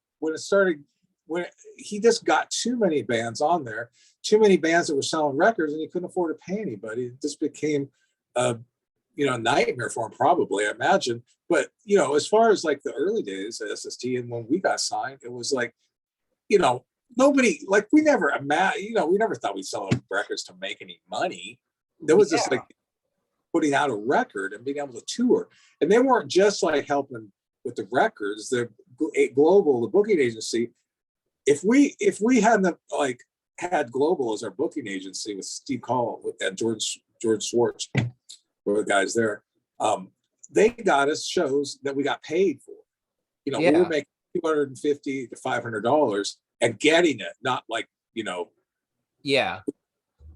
When he just got too many bands on there, too many bands that were selling records, and he couldn't afford to pay anybody. It just became a nightmare for him, probably, I imagine. But as far as like the early days of SST and when we got signed, it was like, nobody, like, we never we never thought we'd sell records to make any money. There was just like putting out a record and being able to tour, and they weren't just like helping with the records. The Global, the booking agency. If we hadn't like had Global as our booking agency with Steve Call and George Schwartz, were the guys there, they got us shows that we got paid for. We were making $250 to $500 and getting it, not like,
Yeah.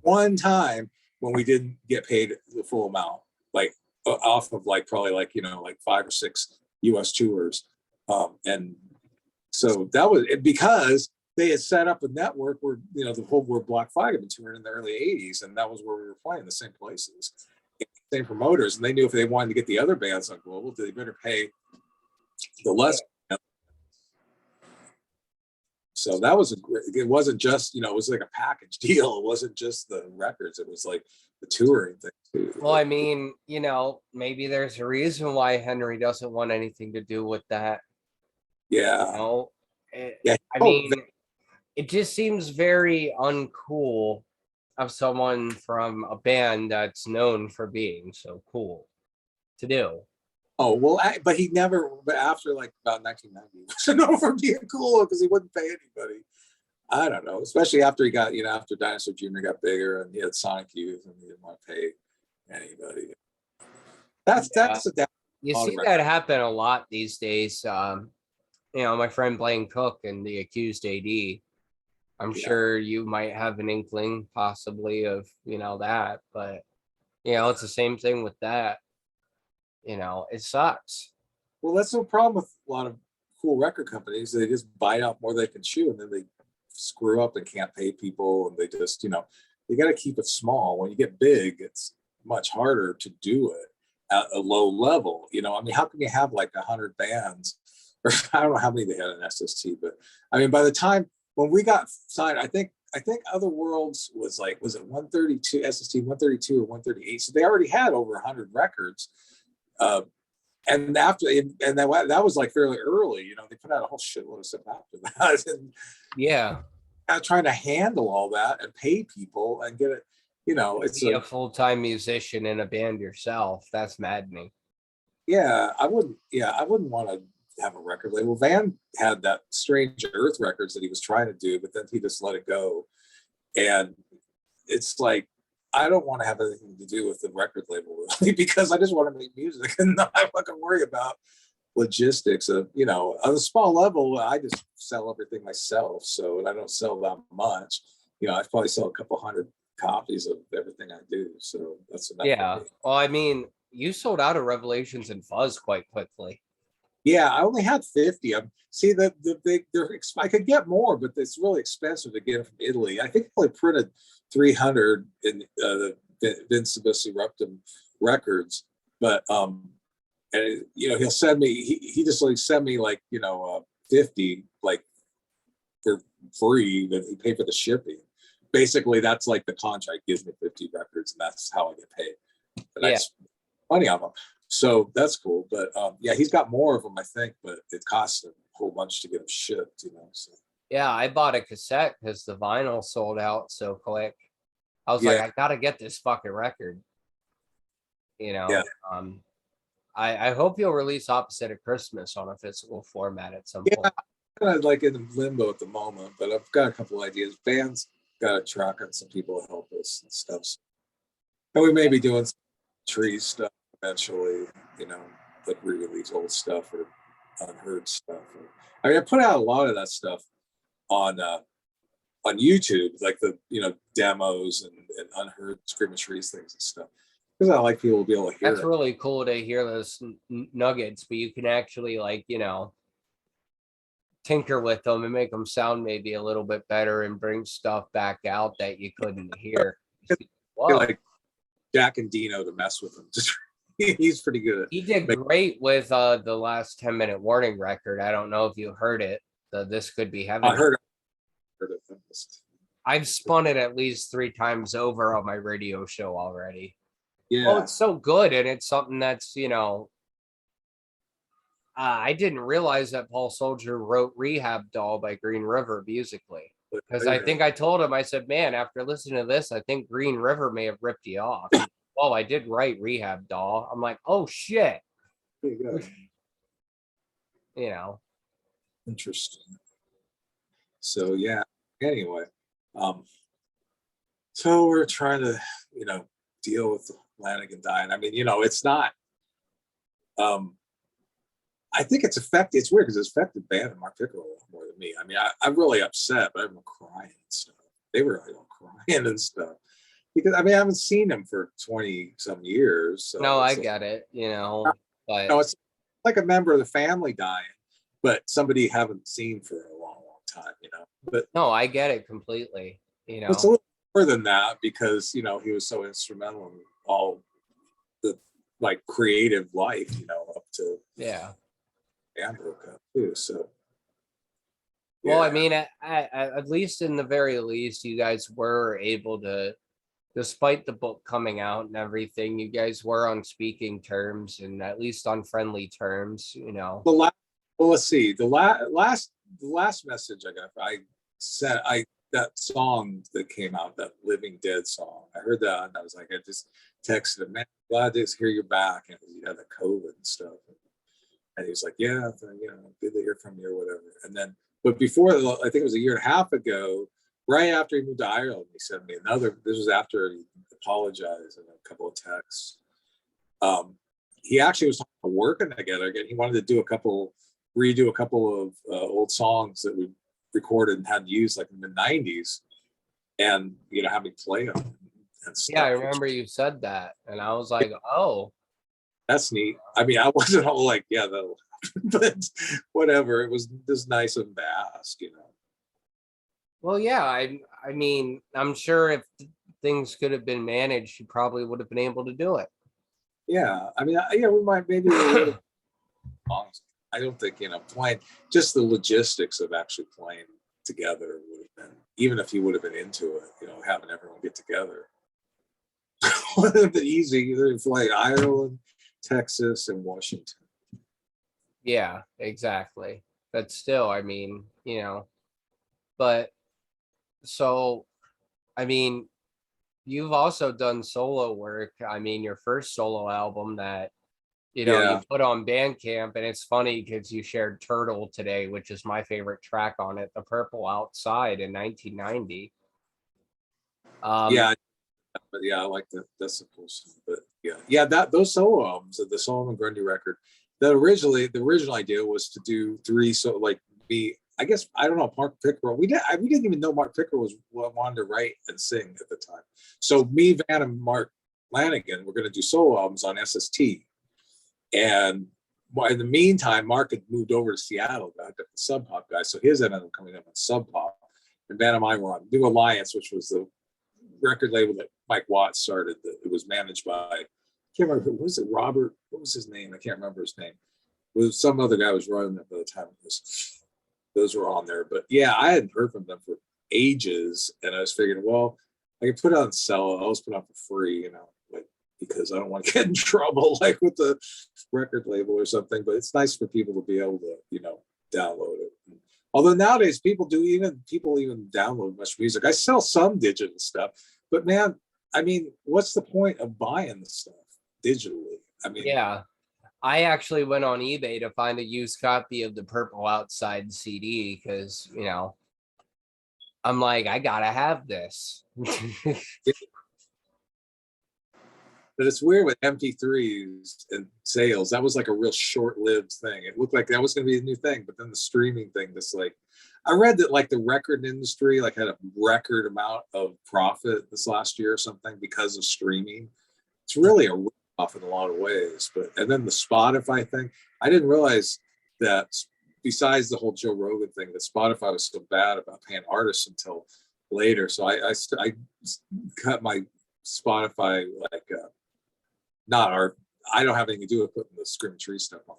one time when we didn't get paid the full amount, like off of like probably like, like 5 or 6 US tours. And so that was because they had set up a network where, the whole where Black Flag had been touring in the early 80s, and that was where we were playing, the same places, same promoters. And they knew if they wanted to get the other bands on Global, they better pay the less. So that was it wasn't just, it was like a package deal. It wasn't just the records, it was like the touring thing too.
Well, I mean, maybe there's a reason why Henry doesn't want anything to do with that.
Yeah. Yeah.
I mean, it just seems very uncool of someone from a band that's known for being so cool to do.
Oh, well, but he never, but after like about 1990, he wasn't known for being cool because he wouldn't pay anybody. I don't know, especially after he got, after Dinosaur Jr. got bigger and he had Sonic Youth and he didn't want to pay anybody. That's
you see that happen a lot these days. My friend Blaine Cook and the Accused AD. I'm sure you might have an inkling possibly of, that, but it's the same thing with that. It sucks.
Well, that's no problem with a lot of cool record companies. They just bite out more than they can chew, and then they screw up and can't pay people, and they just, you got to keep it small. When you get big, it's much harder to do it at a low level. I mean, how can you have like 100 bands, or I don't know how many they had in SST, but I mean, by the time when we got signed, I think Other Worlds was it 132, SST 132 or 138? So they already had over 100 records. And after, and that was like fairly early, they put out a whole shitload of stuff after that. And trying to handle all that and pay people and get it, it's
a full-time musician in a band yourself. That's maddening.
I wouldn't want to have a record label. Van had that Strange Earth records that he was trying to do, but then he just let it go. And it's like, I don't want to have anything to do with the record label really, because I just want to make music and not fucking worry about logistics of, on a small level, I just sell everything myself. So, and I don't sell that much, I probably sell a couple hundred copies of everything I do. So that's enough.
Yeah. Well, I mean, you sold out of Revelations and Fuzz quite quickly.
Yeah, I only had 50. See that I could get more, but it's really expensive to get them from Italy. I think I only printed 300 in the Vincibus Eruptum records, but and he'll send me. He just like send me 50 like for free, but he paid for the shipping. Basically, that's like the contract gives me 50 records, and that's how I get paid. But I spend money on them. So that's cool, but he's got more of them, I think, but it costs him a whole bunch to get them shipped, So.
Yeah, I bought a cassette because the vinyl sold out so quick. I was like, I gotta get this fucking record. I hope you'll release Opposite of Christmas on a physical format at some point.
I'm kind of like in limbo at the moment, but I've got a couple of ideas. Band's got a truck and some people to help us and stuff. And we may be doing some tree stuff eventually, like re-release old stuff or unheard stuff. I mean, I put out a lot of that stuff on YouTube, like the demos and unheard Screaming Trees things and stuff, because I like people to be able to hear.
That's really cool to hear those nuggets, but you can actually tinker with them and make them sound maybe a little bit better and bring stuff back out that you couldn't hear.
Like Jack and Dino to mess with them. He's pretty good.
He did great with the last 10-minute warning record. I don't know if you heard it. This Could Be Heaven.
I heard it.
I've spun it at least 3 times over on my radio show already.
Yeah.
Oh, it's so good, and it's something that's I didn't realize that Paul Soldier wrote Rehab Doll by Green River musically, because I think I told him, I said, man, after listening to this, I think Green River may have ripped you off. Oh, I did write Rehab Doll. I'm like, oh shit.
Interesting. So anyway, so we're trying to deal with Lanigan dying. I mean, it's not I think it's affected. It's weird because it's affected Band and Mark Pickero a lot more than me. I mean, I'm really upset, but I'm crying and stuff. They were like crying and stuff because I mean I haven't seen them for 20 some years. So
No, I
it's like,
get it,
no,
but
it's like a member of the family dying, but somebody you haven't seen for a long, long time. But
no, I get it completely,
it's a little more than that because he was so instrumental in all the like creative life. Up to
yeah.
Amber too. So
Well, I
yeah.
mean, at least in the very least, you guys were able to, despite the book coming out and everything, you guys were on speaking terms and at least on friendly terms.
The last, well, let's see. The last message I said, that song that came out, that Living Dead song. I heard that and I was like, I just texted him, man, glad to hear you're back. And he had the COVID and stuff. And he was like, yeah, good to hear from you or whatever. And then, but before, I think it was a year and a half ago, right after he moved to Ireland, he sent me this was after he apologized in a couple of texts. He actually was working together again. He wanted to redo a couple of old songs that we recorded and had used like in the 90s and, have me play them and stuff.
Yeah, I remember you said that. And I was like, oh.
That's neat. I mean, I wasn't all like, yeah, that'll happen, but whatever. It was just nice of him to ask.
Well, yeah, I mean, I'm sure if things could have been managed, you probably would have been able to do it.
Yeah, I mean, we might maybe a little. I don't think playing just the logistics of actually playing together would have been, even if he would have been into it, having everyone get together would have been easy. Either fly Ireland, Texas, and Washington.
Yeah, exactly. But still, I mean, but so, I mean, you've also done solo work. I mean, your first solo album that, you
Yeah,
put on Bandcamp, and it's funny because you shared Turtle today, which is my favorite track on it, The Purple Outside in 1990.
yeah, but yeah, I like that. That's a cool song. But yeah, those solo albums, the Solomon Grundy record, the original idea was to do three. So like I guess I don't know, Mark Pickero. We didn't even know Mark Pickero wanted to write and sing at the time. So me, Van, and Mark Lanigan were going to do solo albums on SST. And in the meantime, Mark had moved over to Seattle, back to the Sub Pop guy. So his ended up coming up on Sub Pop. And Van and I were on New Alliance, which was the record label that Mike Watts started. That it was managed by, I can't remember, was it Robert? What was his name? I can't remember his name. It was some other guy was running it by the time those were on there. But yeah, I hadn't heard from them for ages. And I was figuring, well, I could put it on sell. I always put it on for free, like, because I don't want to get in trouble like with the record label or something. But it's nice for people to be able to, download it. Although nowadays people even download much music. I sell some digital stuff, but man, I mean, what's the point of buying the stuff digitally? I mean,
Yeah, I actually went on eBay to find a used copy of the Purple Outside CD because, I'm like, I gotta have this.
but it's weird with MP3s and sales. That was like a real short-lived thing. It looked like that was going to be a new thing, but then the streaming thing, just like, I read that like the record industry like had a record amount of profit this last year or something because of streaming. It's really a rip-off in a lot of ways. And then the Spotify thing, I didn't realize that besides the whole Joe Rogan thing, that Spotify was so bad about paying artists until later. So I cut my Spotify like not our. I don't have anything to do with putting the Screaming Tree stuff on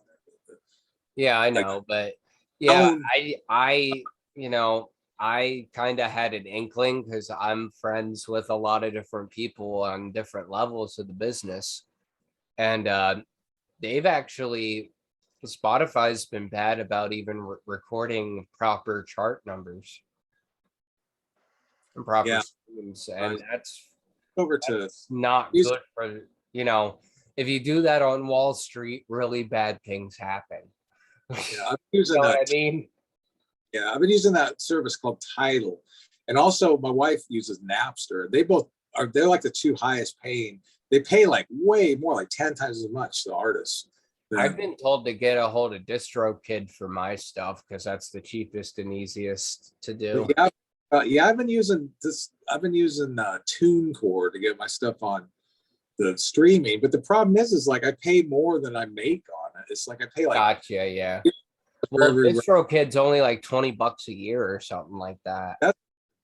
there.
Yeah, I
Like,
know, but yeah,
own,
I kind of had an inkling because I'm friends with a lot of different people on different levels of the business, and they've actually Spotify's been bad about even recording proper chart numbers and proper
yeah,
streams, and
over to
that's not
music.
good for if you do that on Wall Street, really bad things happen.
Yeah, I'm
You
using
know what
that.
I mean?
Yeah, I've been using that service called Tidal, and also my wife uses Napster. They're like the two highest paying. They pay like way more, like 10 times as much to artists
I've
then
been told to get a hold of DistroKid for my stuff because that's the cheapest and easiest to
but
do.
yeah, yeah, I've been using this. I've been using TuneCore to get my stuff on the streaming. But the problem is like I pay more than I make on it. It's like I pay like
Gotcha, yeah.
for
Well,
every
DistroKid's only like $20 a year or something like that.
that's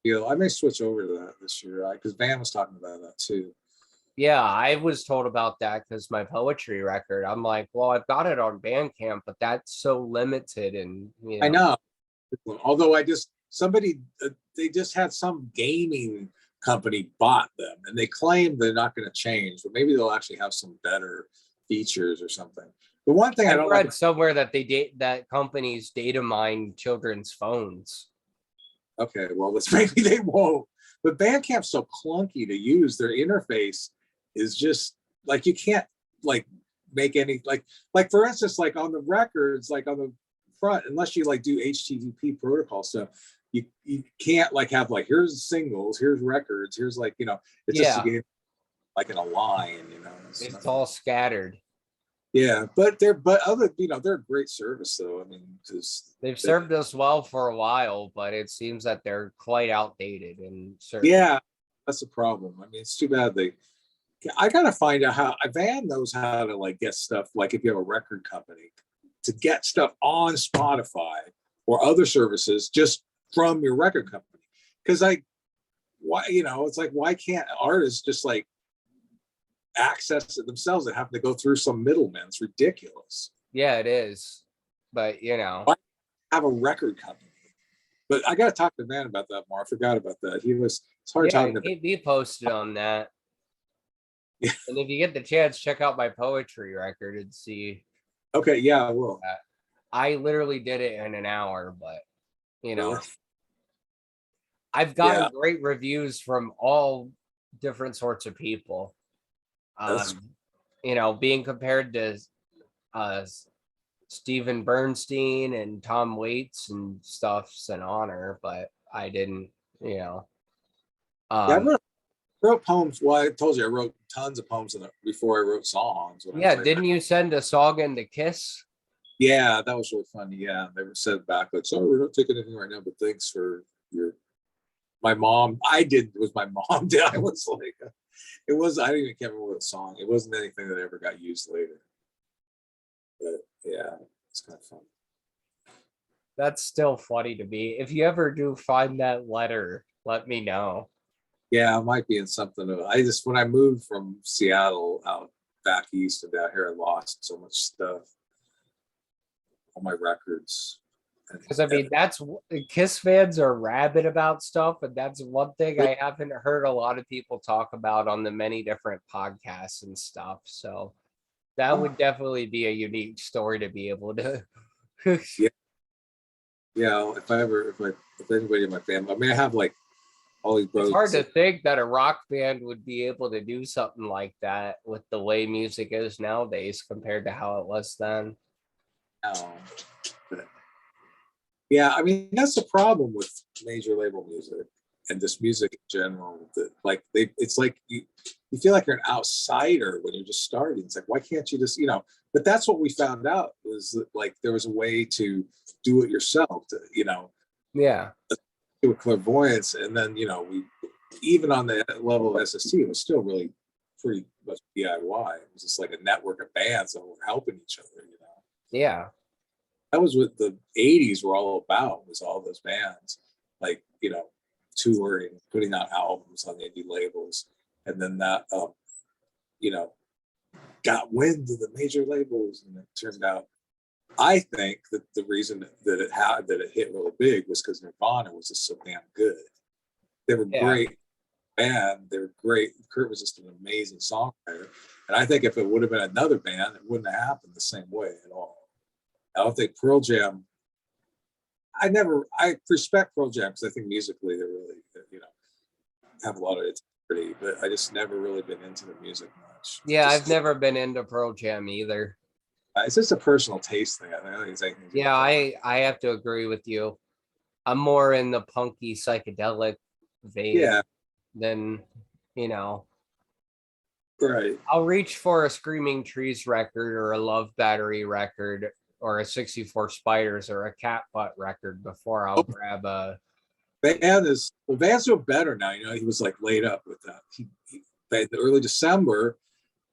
deal. I may switch over to that this year because Van was talking about that too.
Yeah, I was told about that because my poetry record. I'm like, well, I've got it on Bandcamp, but that's so limited, and
I know. Although I just somebody they just had some gaming company bought them and they claim they're not going to change, but maybe they'll actually have some better features or something. The one thing I
I've
don't
read
like,
somewhere that that companies data mine children's phones.
okay, well, let's maybe they won't. But Bandcamp's so clunky to use. Their interface is just like you can't like make any like for instance, like on the records, like on the front, unless you like do HTTP protocol stuff, you can't like have like here's singles, here's records, here's like it's just a
Yeah,
game like in a line,
it's all scattered.
yeah, but other they're a great service though. I mean, because
They've served us well for a while, but it seems that they're quite outdated and certain.
yeah, that's a problem. I mean, it's too bad they. I gotta find out how Van knows how to like get stuff. Like if you have a record company, to get stuff on Spotify or other services just from your record company. Because why it's like why can't artists just like access it themselves and have to go through some middleman? It's ridiculous.
Yeah, it is. But
Why have a record company? But I got to talk to Van about that more. I forgot about that. It's hard
yeah,
talking to.
he posted on that.
Yeah.
And if you get the chance, check out my poetry record and see.
Okay, yeah, I will.
I literally did it in an hour, but
Really?
I've
Yeah,
gotten great reviews from all different sorts of people.
that's
Being compared to uh Steven Bernstein and Tom Waits and stuff's an honor, but I didn't, you know.
yeah. I
Um
wrote poems. Well, I told you I wrote tons of poems before I wrote songs. When I was
yeah,
like,
didn't you send a song in to Kiss?
yeah, that was really funny. Yeah, they were said back like, sorry, we're not taking anything right now, but thanks for your. My mom, I did. It was my mom did. I was like, it was. I don't even can't remember the song. It wasn't anything that ever got used later. But yeah, it's kind of fun.
That's still funny to me. If you ever do find that letter, let me know.
Yeah, it might be in something. I just when I moved from Seattle out back east and down here, I lost so much stuff, all my records.
Because I mean, that's Kiss fans are rabid about stuff, and that's one thing I haven't heard a lot of people talk about on the many different podcasts and stuff. So that would definitely be a unique story to be able to.
Yeah, yeah. If anybody in my family, I mean, I have like all these
It's
brothers.
hard to think that a rock band would be able to do something like that with the way music is nowadays compared to how it was then.
Now. But, yeah, I mean that's the problem with major label music and just music in general. That like it's like you feel like you're an outsider when you're just starting. It's like why can't you just But that's what we found out was that like there was a way to do it yourself. To
Yeah.
do a clairvoyance, and then we even on the level of SST, it was still really pretty much DIY. It was just like a network of bands that were helping each other.
Yeah.
That was what the 80s were all about, was all those bands like touring, putting out albums on indie labels, and then that you know got wind of the major labels, and it turned out I think that the reason that it hit really big was because Nirvana was just so damn good. They were
Yeah.
great band, they were great. Kurt was just an amazing songwriter, and I think if it would have been another band, it wouldn't have happened the same way at all. I don't think Pearl Jam. I respect Pearl Jam because I think musically they really, have a lot of integrity, but I just never really been into the music much.
Yeah, I've never been into Pearl Jam either.
It's just a personal taste thing. I don't think it's anything.
Yeah, I have to agree with you. I'm more in the punky psychedelic vein
Yeah,
than, you know.
Right.
I'll reach for a Screaming Trees record or a Love Battery record or a 64 Spiders or a Cat Butt record before I'll grab a.
Van's doing better now. You know, he was like laid up with that. In early December,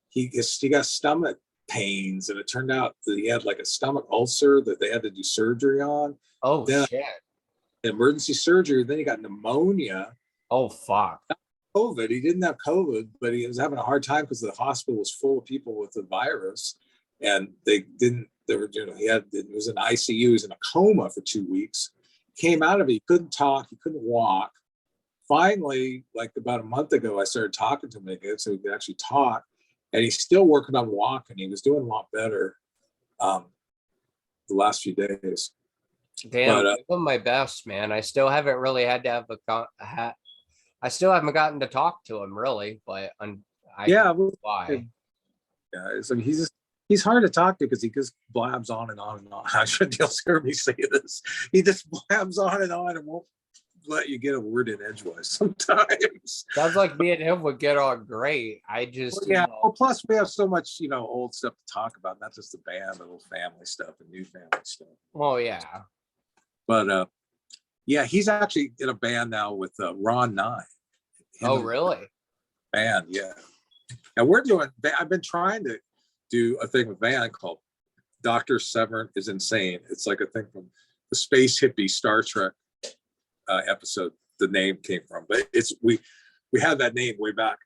he got stomach pains, and it turned out that he had like a stomach ulcer that they had to do surgery on.
Oh
Then
shit.
emergency surgery. Then he got pneumonia.
Oh fuck.
COVID. He didn't have COVID, but he was having a hard time because the hospital was full of people with the virus, and they didn't. They were, you know, it was in ICU. He was in a coma for 2 weeks. Came out of it. He couldn't talk. He couldn't walk. Finally, like about a month ago, I started talking to him again so he could actually talk. And he's still working on walking. He was doing a lot better the last few days.
Damn, I'm doing my best, man. I still haven't really had to have I still haven't gotten to talk to him really, but why?
Yeah, it's like he's hard to talk to because he just blabs on and on and on. I shouldn't hear me say this. He just blabs on and won't let you get a word in edgewise sometimes.
Sounds like me and him would get on great. I just
Well, plus we have so much, you know, old stuff to talk about, not just the band, but old family stuff and new family stuff.
Oh yeah.
But yeah, he's actually in a band now with Ron 9.
Oh really?
Band, yeah. And I've been trying to do a thing with Van called Dr. Severn is Insane. It's like a thing from the space hippie Star Trek episode the name came from, but we had that name way back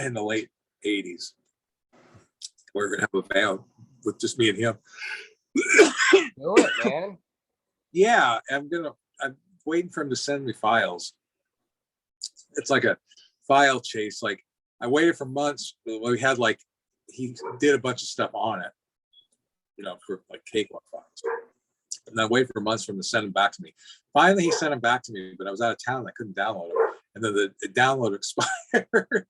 in the late 80s. We're gonna have a band with just me and him.
Do it, man.
Yeah, I'm waiting for him to send me files. It's like a file chase. Like I waited for months. We had like he did a bunch of stuff on it, you know, for like cakewalk files. And I waited for months for him to send them back to me. Finally, he sent them back to me, but I was out of town and I couldn't download them. And then the download expired.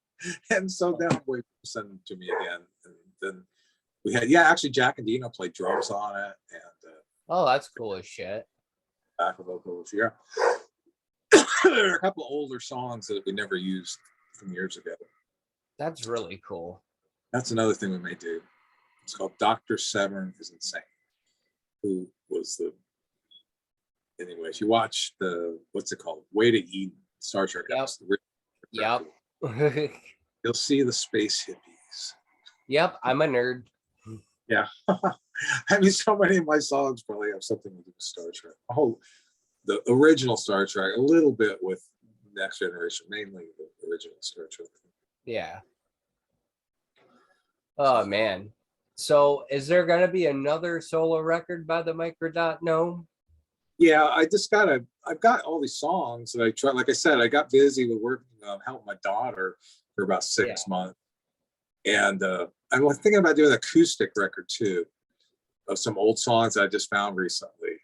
And so then I'm waiting to send them to me again. And then we had, actually Jack and Dino played drums on it. And
oh, that's cool as shit.
Back vocals, yeah. There are a couple of older songs that we never used from years ago.
That's really cool.
That's another thing we may do. It's called Dr. Severn is Insane. Who was anyways, you watch what's it called? Way to Eden, Star Trek episode.
Yep.
You'll see the space hippies.
Yep, I'm a nerd.
Yeah. I mean, so many of my songs probably have something to do with Star Trek. Oh, the original Star Trek, a little bit with Next Generation, mainly the original Star Trek.
Yeah. Oh man. So is there gonna be another solo record by the Microdot Gnome?
Yeah, I've got all these songs that I try. Like I said, I got busy with working on helping my daughter for about 6 months. And I was thinking about doing an acoustic record too of some old songs I just found recently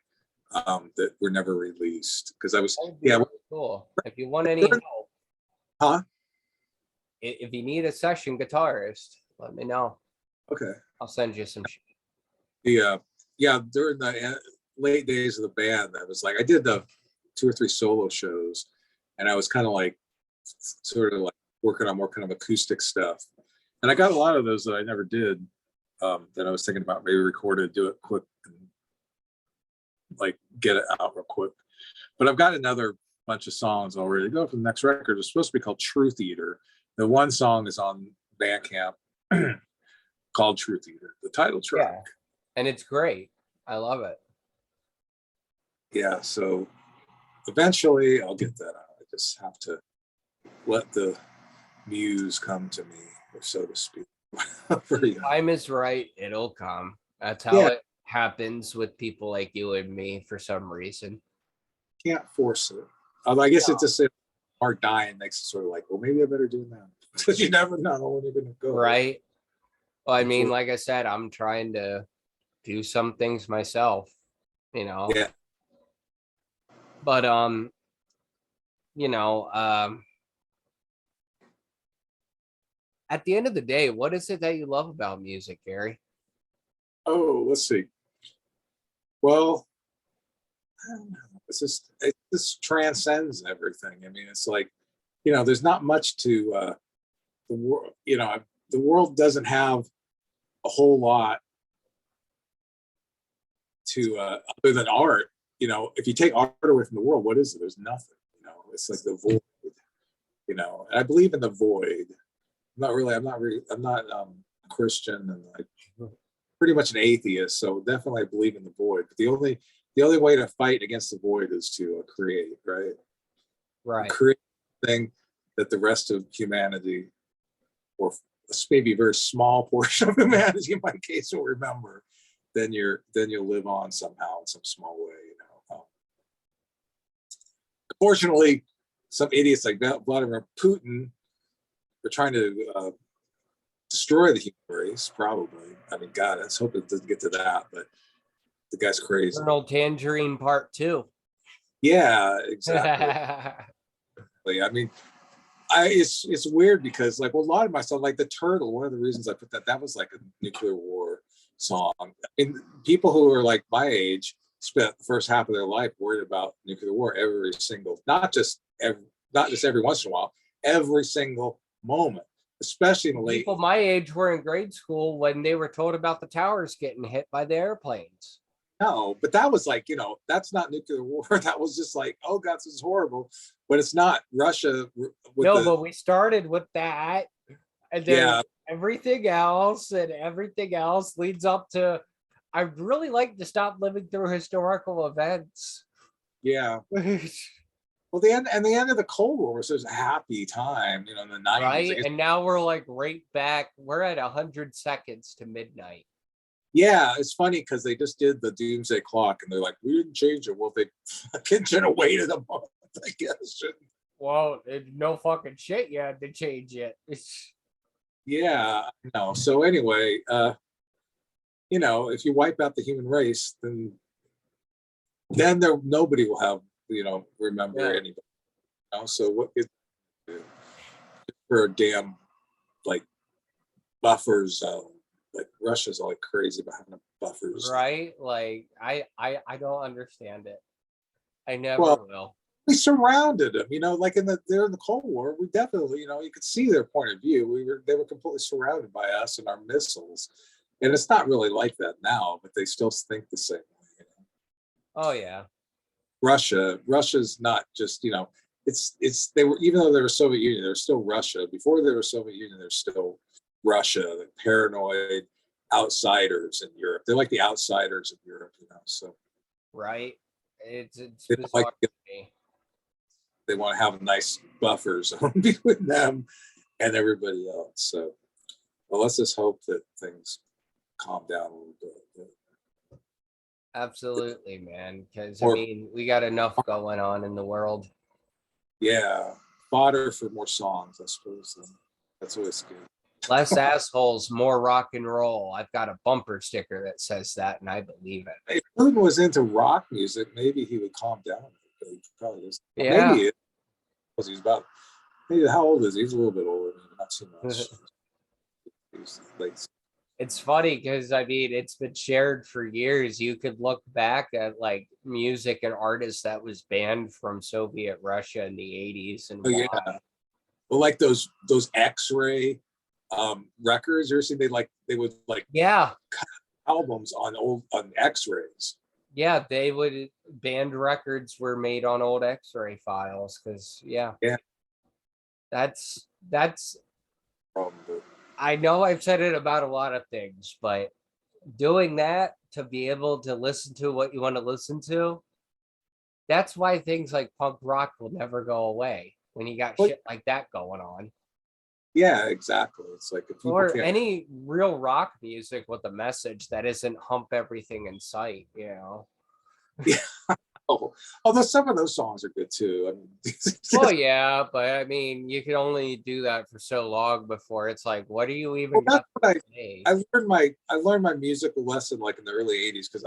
that were never released. Because I was
really cool. If you want any help, if you need a session guitarist, let me know.
Okay,
I'll send you some shit.
During the late days of the band, I was like, I did the 2 or 3 solo shows, and I was kind of like sort of like working on more kind of acoustic stuff. And I got a lot of those that I never did, that I was thinking about maybe record it, do it quick, and like get it out real quick. But I've got another bunch of songs already to go for the next record. It's supposed to be called Truth Eater. The one song is on Bandcamp called Truth Eater, the title track.
Yeah, and it's great. I love it.
Yeah, so eventually I'll get that out. I just have to let the muse come to me, so to speak.
Time is right, it'll come. That's how it happens with people like you and me for some reason.
Can't force it. I guess it's just hard dying makes it sort of like, well, maybe I better do that. Because you never know when you're gonna go.
Right. Well, I mean, like I said, I'm trying to do some things myself, you know.
Yeah.
But you know, at the end of the day, what is it that you love about music, Gary?
Oh, let's see. Well, I don't know. It just transcends everything. I mean, it's like, you know, there's not much to the world. You know, the world doesn't have a whole lot to other than art. You know, if you take art away from the world, what is it? There's nothing. You know, it's like the void. You know, and I believe in the void. I'm not Christian, and like pretty much an atheist. So definitely I believe in the void. But the only way to fight against the void is to create, right?
Right.
Create a thing that the rest of humanity, or maybe a very small portion of humanity in my case, will remember. Then you'll live on somehow in some small way, you know. Unfortunately, some idiots like Vladimir Putin are trying to destroy the human race. Probably. I mean, God, let's hope it doesn't get to that. But the guy's crazy.
Colonel Tangerine Part 2.
Yeah, exactly. I mean, it's weird because like a lot of my stuff, like the Turtle, one of the reasons I put that was like a nuclear war song. I mean, people who are like my age spent the first half of their life worried about nuclear war every single, not just every once in a while, every single moment, especially in the late.
People my age were in grade school when they were told about the towers getting hit by the airplanes.
No, but that was like, you know, that's not nuclear war. That was just like, oh God, this is horrible. But it's not Russia.
But we started with that, and then everything else leads up to. I'd really like to stop living through historical events.
Yeah. Well, the end of the Cold War was a happy time, you know, in the 90s.
Right, and now we're like right back. We're at 100 seconds to midnight.
Yeah, it's funny because they just did the doomsday clock, and they're like, we didn't change it. Well, they fucking should have waited a month, I guess.
Well, no fucking shit you had to change it.
Yeah, no. So anyway, you know, if you wipe out the human race, then there nobody will have, you know, remember anybody. You know? So what is for a damn like buffer zone? Like Russia's all like crazy about having a buffer zone.
Right? Like I don't understand it. I never will.
We surrounded them, you know, like they're in the Cold War. We definitely, you know, you could see their point of view. They were completely surrounded by us and our missiles, and it's not really like that now. But they still think the same way. You know?
Oh yeah.
Russia's not just, you know, they were, even though they were Soviet Union, they're still Russia. Before they were Soviet Union, they're still Russia. The paranoid outsiders in Europe. They're like the outsiders of Europe, you know. So
right. It's
bizarre like, to me. They want to have a nice buffer zone between them and everybody else. So, well, let's just hope that things calm down a little bit.
Absolutely, man. Because I mean, we got enough going on in the world.
Yeah, fodder for more songs, I suppose. That's always good.
Less assholes, more rock and roll. I've got a bumper sticker that says that, and I believe it.
If Putin was into rock music, maybe he would calm down. He probably is.
Yeah.
Maybe because he's about. Maybe how old is he? He's a little bit older, maybe not too much. He's late.
It's funny because I mean it's been shared for years. You could look back at like music and artists that was banned from Soviet Russia in the 80s and
yeah. Well, like those X-ray records, you ever seen they would cut albums on X-rays.
Yeah, they would. Banned records were made on old X-ray files because that's I know I've said it about a lot of things, but doing that to be able to listen to what you want to listen to, that's why things like punk rock will never go away when you got shit like that going on.
Yeah, exactly. It's like if
or any real rock music with a message that isn't hump everything in sight, you know.
Yeah. Although some of those songs are good too. I mean,
well, yeah, but I mean, you can only do that for so long before it's like, what are you even?
Well, I learned my musical lesson like in the early '80s because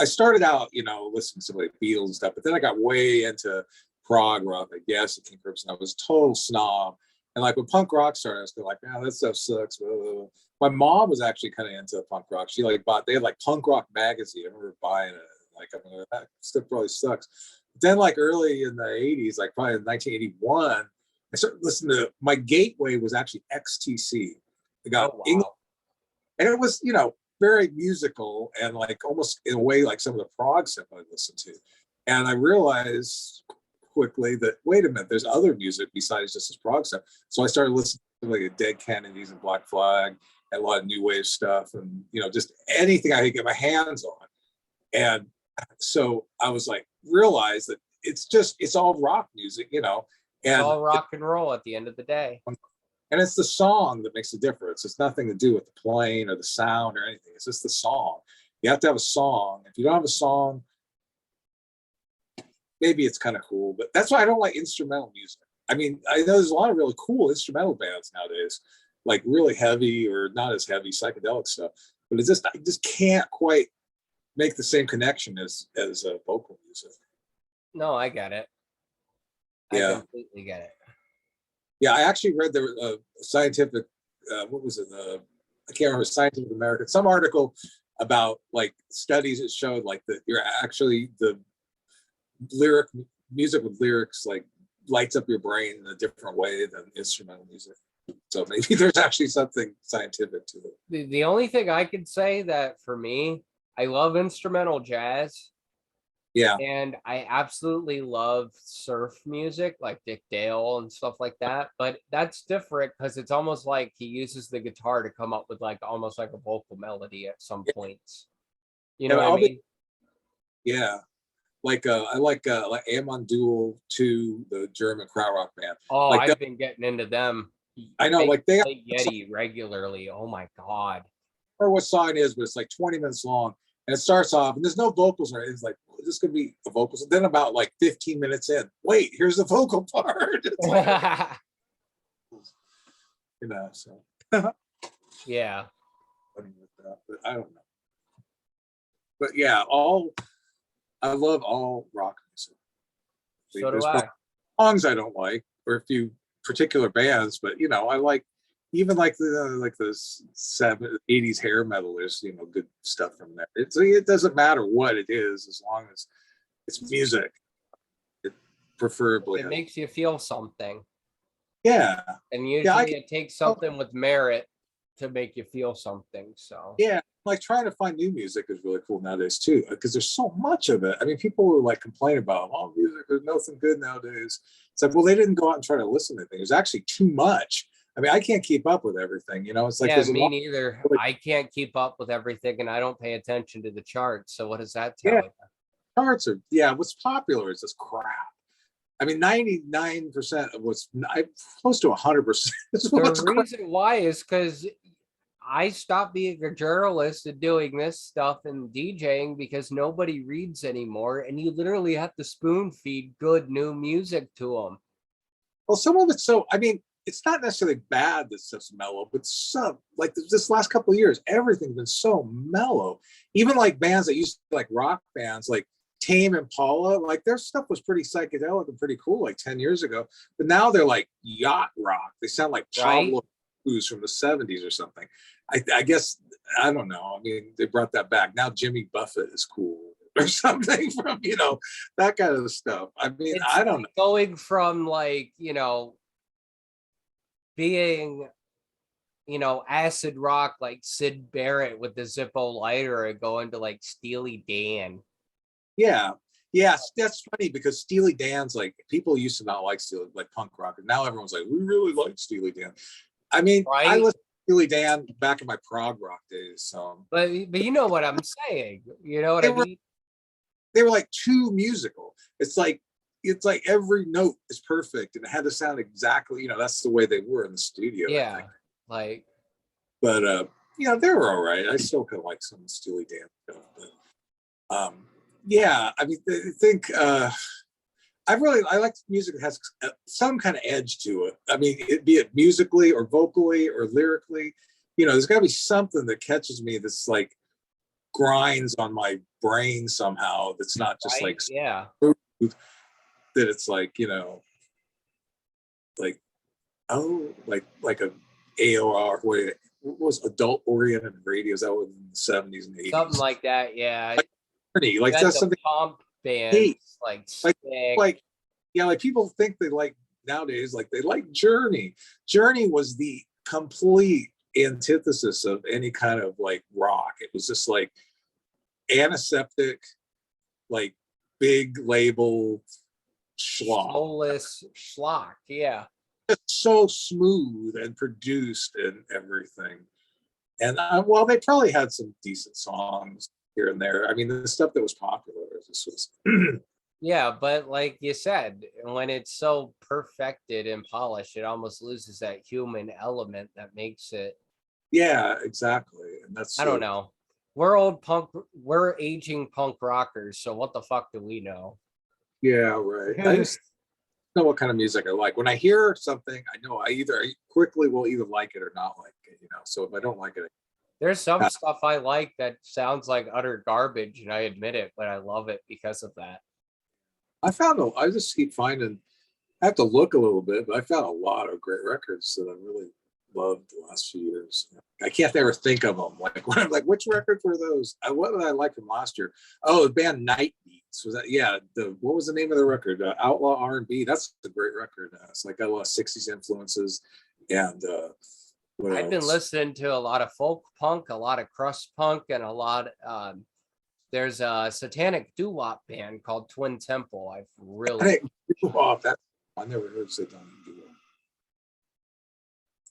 I started out, you know, listening to like Beatles and stuff, but then I got way into prog rock, I guess, and King Crimson. I was a total snob, and like when punk rock started, I was like, man, that stuff sucks. Blah, blah, blah. My mom was actually kind of into punk rock. She they had like Punk Rock magazine. I remember buying it. Like, I mean, that stuff probably sucks. But then like early in the '80s, like probably in 1981, I started listening to, my gateway was actually XTC. I got
Oh
English,
wow.
and it was, you know, very musical and like almost in a way like some of the prog stuff I listened to. And I realized quickly that, wait a minute, there's other music besides just this prog stuff. So I started listening to like Dead Kennedys and Black Flag and a lot of new wave stuff, and you know, just anything I could get my hands on. And so I was like, realize that it's all rock music, you know,
It's
and
all rock and roll at the end of the day.
it's the song that makes the difference. It's nothing to do with the playing or the sound or anything. It's just the song. You have to have a song. If you don't have a song, maybe it's kind of cool, but that's why I don't like instrumental music. I mean, I know there's a lot of really cool instrumental bands nowadays, like really heavy or not as heavy psychedelic stuff, but it's just, I just can't quite make the same connection as vocal music.
No, I get it. I
Yeah.
completely get it.
Yeah, I actually read the scientific, what was it? I can't remember, Scientific American, some article about like studies that showed like that you're actually the music with lyrics like lights up your brain in a different way than instrumental music. So maybe there's actually something scientific to it.
The only thing I could say that for me, I love instrumental jazz.
Yeah.
And I absolutely love surf music like Dick Dale and stuff like that. But that's different because it's almost like he uses the guitar to come up with like almost like a vocal melody at some points. You know
And
what I mean?
yeah. Like I like Amon Duel 2, the German krautrock band.
Oh,
Like that,
I've been getting into them.
I know, like they
Play Yeti regularly. Oh my God.
or what song it is, but it's like 20 minutes long. And it starts off and there's no vocals or it's like, is this gonna be the vocals? And then about like 15 minutes in, wait, here's the vocal part. It's like, okay, you know, so
Yeah.
but I don't know. But yeah, I love all rock music.
So do
There's
I.
songs I don't like, or a few particular bands, but you know, I like even like the 80s hair metal. There's, you know, good stuff from there. It doesn't matter what it is as long as it's music. It preferably
It
has,
makes you feel something.
yeah,
And
yeah.
usually it takes something with merit to make you feel something. So
Yeah, like trying to find new music is really cool nowadays too, because there's so much of it. I mean, people will like complain about, oh, music, there's nothing good nowadays. It's like, well, they didn't go out and try to listen to things. There's actually too much. I mean, I can't keep up with everything. You know, it's like
yeah,
there's a
me
lot.
neither.
Like,
I can't keep up with everything and I don't pay attention to the charts. So what does that
yeah,
tell you?
charts are, yeah. What's popular is this crap. I mean, 99% of close to 100% is
The
what's crap.
reason why is because I stopped being a journalist and doing this stuff and DJing because nobody reads anymore. And you literally have to spoon feed good new music to them.
Well, some of it's so, I mean, it's not necessarily bad that stuff's mellow, but some, like this last couple of years, everything's been so mellow. Even like bands that used to like rock bands, like Tame Impala, like their stuff was pretty psychedelic and pretty cool like 10 years ago. But now they're like yacht rock. They sound like
Right?
Pablo Cruz from the 70s or something. I guess, I don't know. I mean, they brought that back. Now Jimmy Buffett is cool or something from, you know, that kind of stuff. I mean,
It's
I don't know.
like going from like, you know, being, you know, acid rock like Sid Barrett with the Zippo lighter and going to like Steely Dan.
Yeah. Yes, that's funny because Steely Dan's like, people used to not like Steely, like punk rock, and now everyone's like, we really like Steely Dan. I mean, I
Right?
listened to Steely Dan back in my prog rock days. So
But you know what I'm saying. You know what
they
I
were
mean?
they were like too musical. It's like every note is perfect and it had to sound exactly, you know, that's the way they were in the studio, I
Yeah.
think.
Like
But you know, they were all right. I still kind of like some Steely Dan stuff. But yeah, I mean, I think I like music that has some kind of edge to it. I mean, be it musically or vocally or lyrically, you know, there's got to be something that catches me that's like grinds on my brain somehow. That's not just
right?
like
Yeah.
that. It's like, you know, like, oh, like a AOR, what was adult oriented radio? Is that was in the 70s and
Something
80s?
like that. Yeah.
Like,
You
like
had
that's
the
something.
pump
Hey,
bands like
like
Stick.
like yeah, like people think they like nowadays, like they like Journey. Journey was the complete antithesis of any kind of like rock. It was just like antiseptic, like big label schlock.
Soulless schlock. Yeah.
It's so smooth and produced and everything. And well, they probably had some decent songs here and there. I mean, the stuff that was popular, this was
Yeah, but like you said, when it's so perfected and polished, it almost loses that human element that makes it.
yeah, exactly. And that's
I don't know. We're aging punk rockers, so what the fuck do we know?
yeah, right. I just know what kind of music I like. When I hear something, I know I quickly will either like it or not like it, you know. So if I don't like it,
There's some stuff I like that sounds like utter garbage, and I admit it, but I love it because of that.
I just keep finding, I have to look a little bit, but I found a lot of great records that I really loved the last few years. I can't ever think of them. Like when I'm like, which record were those? What did I like from last year? Oh, the band Night Beats. Was that? Yeah. What was the name of the record? Outlaw R&B. That's a great record. It's like got a lot of 60s influences. And what
I've been
else?
listening to a lot of folk punk, a lot of crust punk, and a lot. There's a satanic doo-wop band called Twin Temple. I've really
I never heard Satanic Doo-wop.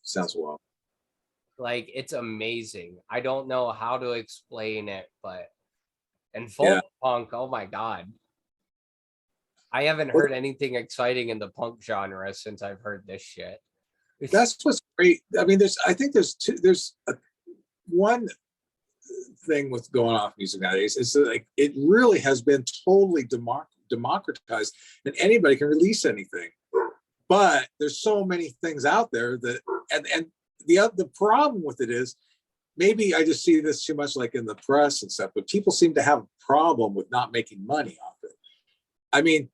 Sounds wild.
like it's amazing. I don't know how to explain it, but and
Yeah.
folk punk, oh my god. I haven't
Well,
heard anything exciting in the punk genre since I've heard this shit.
that's what's great. I mean, I think one thing with going off music nowadays is that like it really has been totally democratized and anybody can release anything. But there's so many things out there that and the problem with it is maybe I just see this too much like in the press and stuff, but people seem to have a problem with not making money off it. I mean,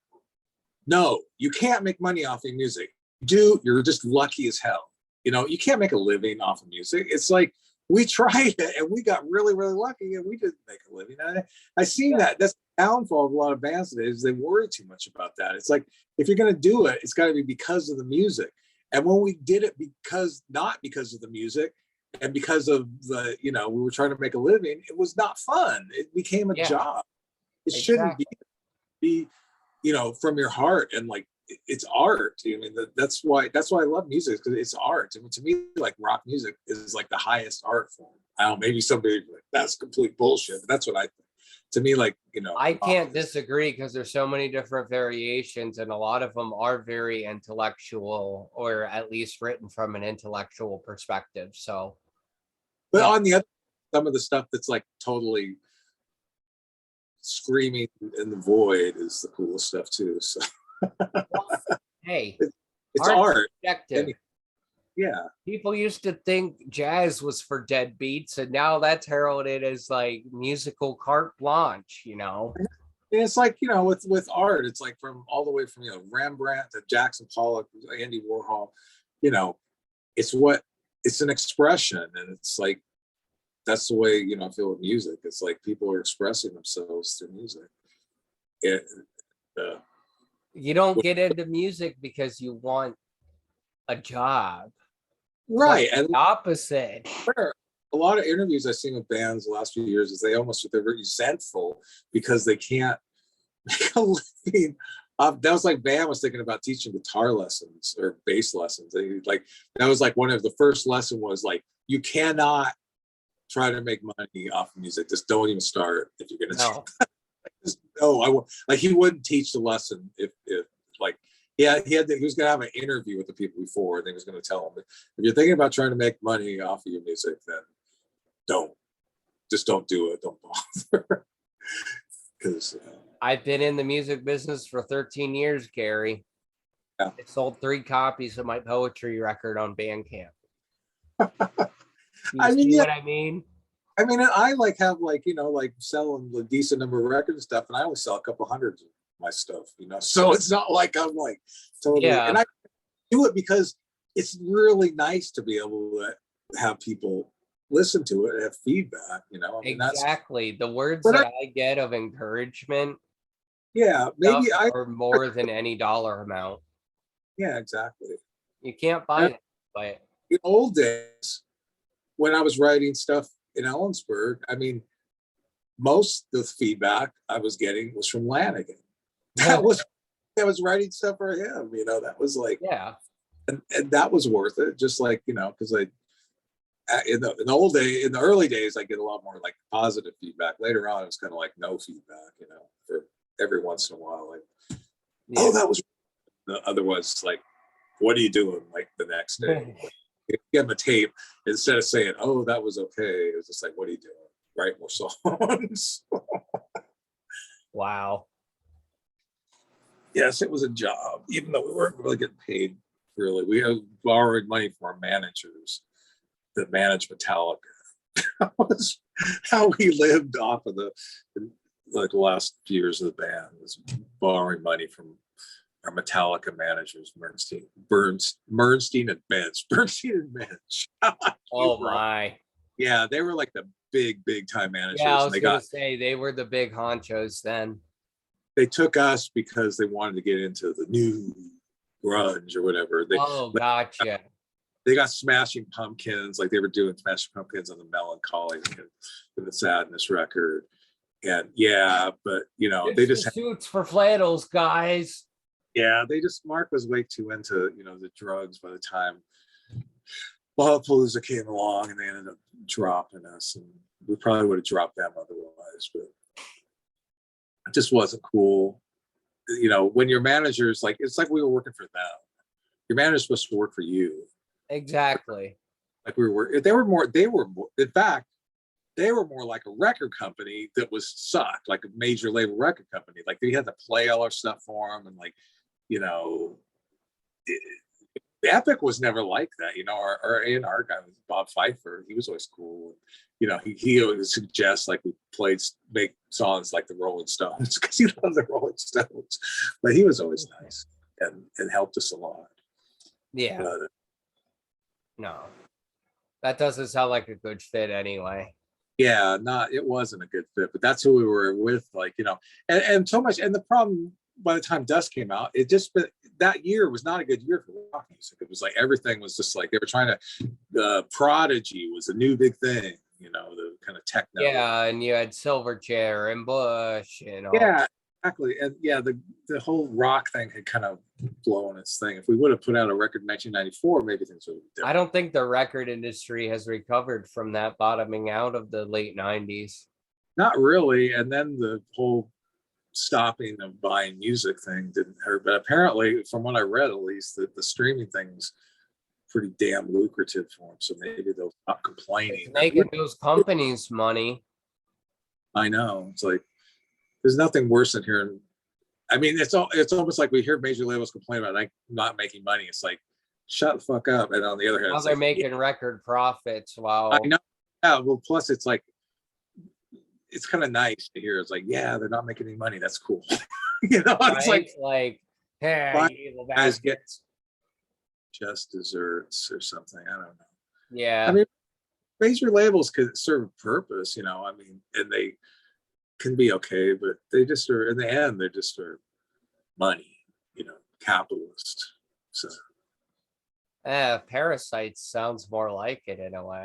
no, you can't make money off of music. You're just lucky as hell. You know, you can't make a living off of music. It's like we tried it and we got really, really lucky and we didn't make a living. I seen that. That's the downfall of a lot of bands today is they worry too much about that. It's like if you're going to do it, it's got to be because of the music. And when we did it not because of the music and because of we were trying to make a living, it was not fun. It became a job. It shouldn't be from your heart and like it's art. I mean, that's why I love music because it's art. I mean, to me, like rock music is like the highest art form. I don't know, maybe somebody like that's complete bullshit, but that's what I think. To me, like
I can't disagree because there's so many different variations, and a lot of them are very intellectual, or at least written from an intellectual perspective. So,
but on the other, some of the stuff that's like totally screaming in the void is the coolest stuff too. So,
hey,
it's art.
Yeah. People used to think jazz was for deadbeats, and now that's heralded as like musical carte blanche, And
it's like, with art, it's like from all the way from, Rembrandt to Jackson Pollock, Andy Warhol, it's an expression. And it's like, that's the way, I feel with music. It's like people are expressing themselves through music.
You don't get into music because you want a job.
Right.
And the opposite.
A lot of interviews I've seen with bands the last few years is they're resentful because they can't make a living. That was like Bam was thinking about teaching guitar lessons or bass lessons. That was like one of the first lesson was like, you cannot try to make money off of music. Just don't even start if you're going to. No, like he wouldn't teach the lesson if like, yeah, he was going to have an interview with the people before, and he was going to tell them, if you're thinking about trying to make money off of your music, then don't do it. Don't bother. Because
I've been in the music business for 13 years, Gary. Yeah. I sold 3 copies of my poetry record on Bandcamp. What I mean?
I mean, I have selling a decent number of records and stuff, and I only sell a couple hundred of my stuff, so it's not like I'm like totally. Yeah. And I do it because it's really nice to be able to have people listen to it and have feedback. I mean,
exactly the words that I get of encouragement.
Yeah, maybe
are more than any dollar amount.
Yeah, exactly.
You can't buy
And
it, but
in old days, when I was writing stuff in Ellensburg, I mean, most of the feedback I was getting was from Lanigan. That was I was writing stuff for him. That was like,
yeah,
and that was worth it. Just like because I in the early days, I get a lot more like positive feedback. Later on, it was kind of like no feedback. For every once in a while, like,
yeah.
oh, that was. Otherwise, like, what are you doing? Like the next day, give him a tape instead of saying, "Oh, that was okay." It was just like, "What are you doing? Write more songs."
Wow.
Yes, it was a job, even though we weren't really getting paid. Really, we borrowed money from our managers that managed Metallica. That was how we lived off of the like the last few years of the band, was borrowing money from our Metallica managers, Bernstein and Bench. Bernstein and Bench.
Oh my.
Yeah, they were like the big time
Yeah, I
managers, and
was gonna say they were the big honchos then.
they took us because they wanted to get into the new grunge or whatever.
Oh, gotcha.
They got Smashing Pumpkins, like they were doing Smashing Pumpkins on the Melancholy and the Sadness record. And yeah, but they
It's the
just
suits for flannels, guys.
Mark was way too into the drugs by the time Lollapalooza came along, and they ended up dropping us, and we probably would have dropped them otherwise, but it just wasn't cool. When your manager's like, it's like we were working for them. Your manager's supposed to work for you.
Exactly.
Like they were more, in fact, they were more like a record company that was sucked, like a major label record company. Like they had to play all our stuff for them, and like, you know, it, Epic was never like that. Our A&R guy was Bob Pfeiffer. He was always cool. He always suggests like we make songs like the Rolling Stones because he loved the Rolling Stones. But he was always nice and helped us a lot.
Yeah.
But
No, that doesn't sound like a good fit anyway.
yeah, it wasn't a good fit. But that's who we were with, like and so much. And the problem by the time Dust came out, that year was not a good year for rock music. It was like everything was just like they were trying to. The Prodigy was a new big thing, the kind of techno.
Yeah, and you had Silverchair and Bush and all.
Yeah, exactly. And yeah, the whole rock thing had kind of blown its thing. If we would have put out a record in 1994, maybe things would have been different.
I don't think the record industry has recovered from that bottoming out of the late 90s.
Not really. And then the whole stopping of buying music thing didn't hurt. But apparently, from what I read, at least, the streaming thing's pretty damn lucrative for them. So maybe they'll stop complaining.
It's making those companies money.
I know. It's like there's nothing worse than hearing. I mean, it's almost like we hear major labels complain about like not making money. It's like, shut the fuck up. And on the other hand,
Now
it's
they're
like,
making record profits. Wow.
I know. Yeah. Well, plus it's like it's kind of nice to hear. It's like, yeah, they're not making any money. That's cool. It's
like, hey,
you guys get just desserts or something. I don't know.
Yeah.
I mean, major labels could serve a purpose, I mean, and they can be okay, but they just are, in the end, they're just for money, capitalist. So
Parasites sounds more like it in a way.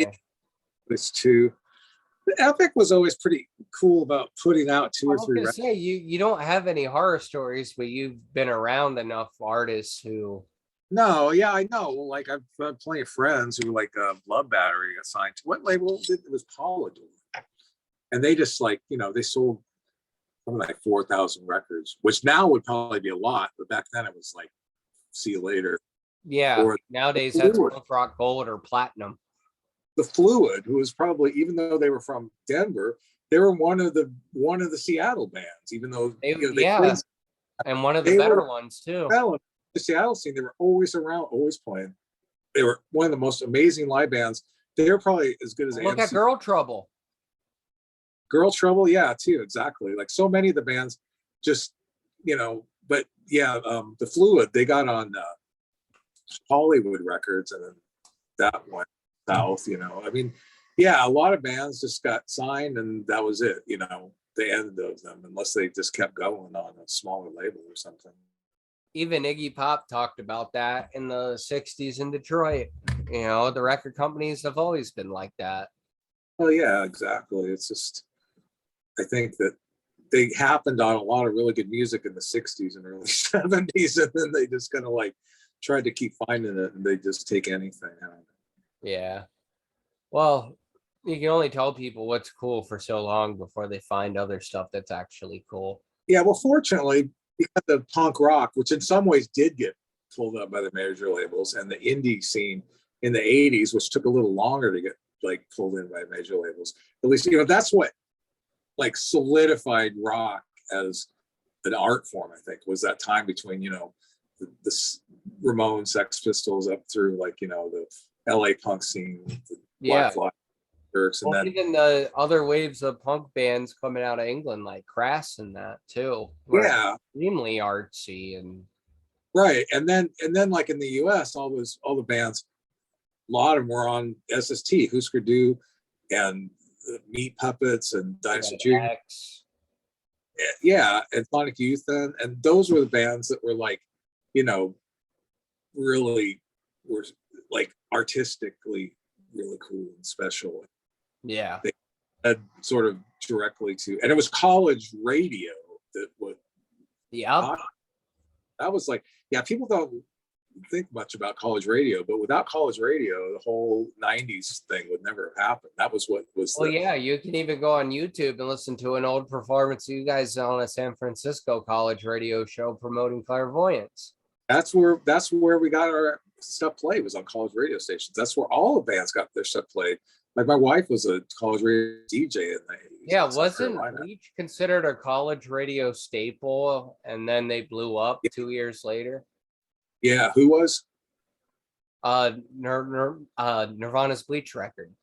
it's too. Epic was always pretty cool about putting out two or three.
I was gonna say you don't have any horror stories, but you've been around enough artists who.
No, yeah, I know. Like I've plenty of friends who like Blood Battery got signed to what label? It was Paula doing, and they just like they sold something like 4,000 records, which now would probably be a lot, but back then it was like, see you later.
Yeah,
or
nowadays that's punk rock gold or platinum.
The Fluid, who was probably, even though they were from Denver, they were one of the Seattle bands, even though
they
played,
and one of the better ones too.
The Seattle scene, they were always around, always playing. They were one of the most amazing live bands. They were probably as good as
Look at Girl Trouble.
Girl Trouble, yeah, too, exactly. Like so many of the bands, just but yeah, the Fluid, they got on Hollywood Records, and then that went south. I mean, yeah, a lot of bands just got signed, and that was it. The end of them, unless they just kept going on a smaller label or something.
even Iggy Pop talked about that in the 60s in Detroit. You know, the record companies have always been like that.
Well, yeah, exactly. It's just, I think that they happened on a lot of really good music in the 60s and early 70s, and then they just kind of like tried to keep finding it, and they just take anything. I don't know.
Yeah. Well, you can only tell people what's cool for so long before they find other stuff that's actually cool.
Yeah, well, fortunately, because of punk rock, which in some ways did get pulled up by the major labels, and the indie scene in the 80s, which took a little longer to get like pulled in by major labels. At least, that's what like solidified rock as an art form, I think, was that time between, the Ramones, Sex Pistols, up through like, the LA punk scene, the
Yeah.
Black Flag, Turks, and
Well,
then,
even the other waves of punk bands coming out of England, like Crass and that too, were
yeah,
extremely artsy and
right. And then like in the US, all the bands, a lot of them were on SST, Husker Du, and the Meat Puppets and Dinosaur Jr.
X.
Yeah, and Sonic Youth, and those were the bands that were like, you know, really were like artistically really cool and special.
Yeah.
They had sort of directly to, and it was college radio that would,
Yep.
that was like, yeah, people don't think much about college radio, but without college radio, the whole 90s thing would never have happened. That was what was
Well,
the,
yeah, you can even go on YouTube and listen to an old performance of you guys on a San Francisco college radio show promoting clairvoyance.
that's where we got our stuff played, was on college radio stations. That's where all the bands got their stuff played. Like my wife was a college radio DJ in the 80s
Yeah,
in South
wasn't
Carolina.
Bleach considered a college radio staple and then they blew up 2 years later?
Yeah, who was?
Nirvana's Bleach record.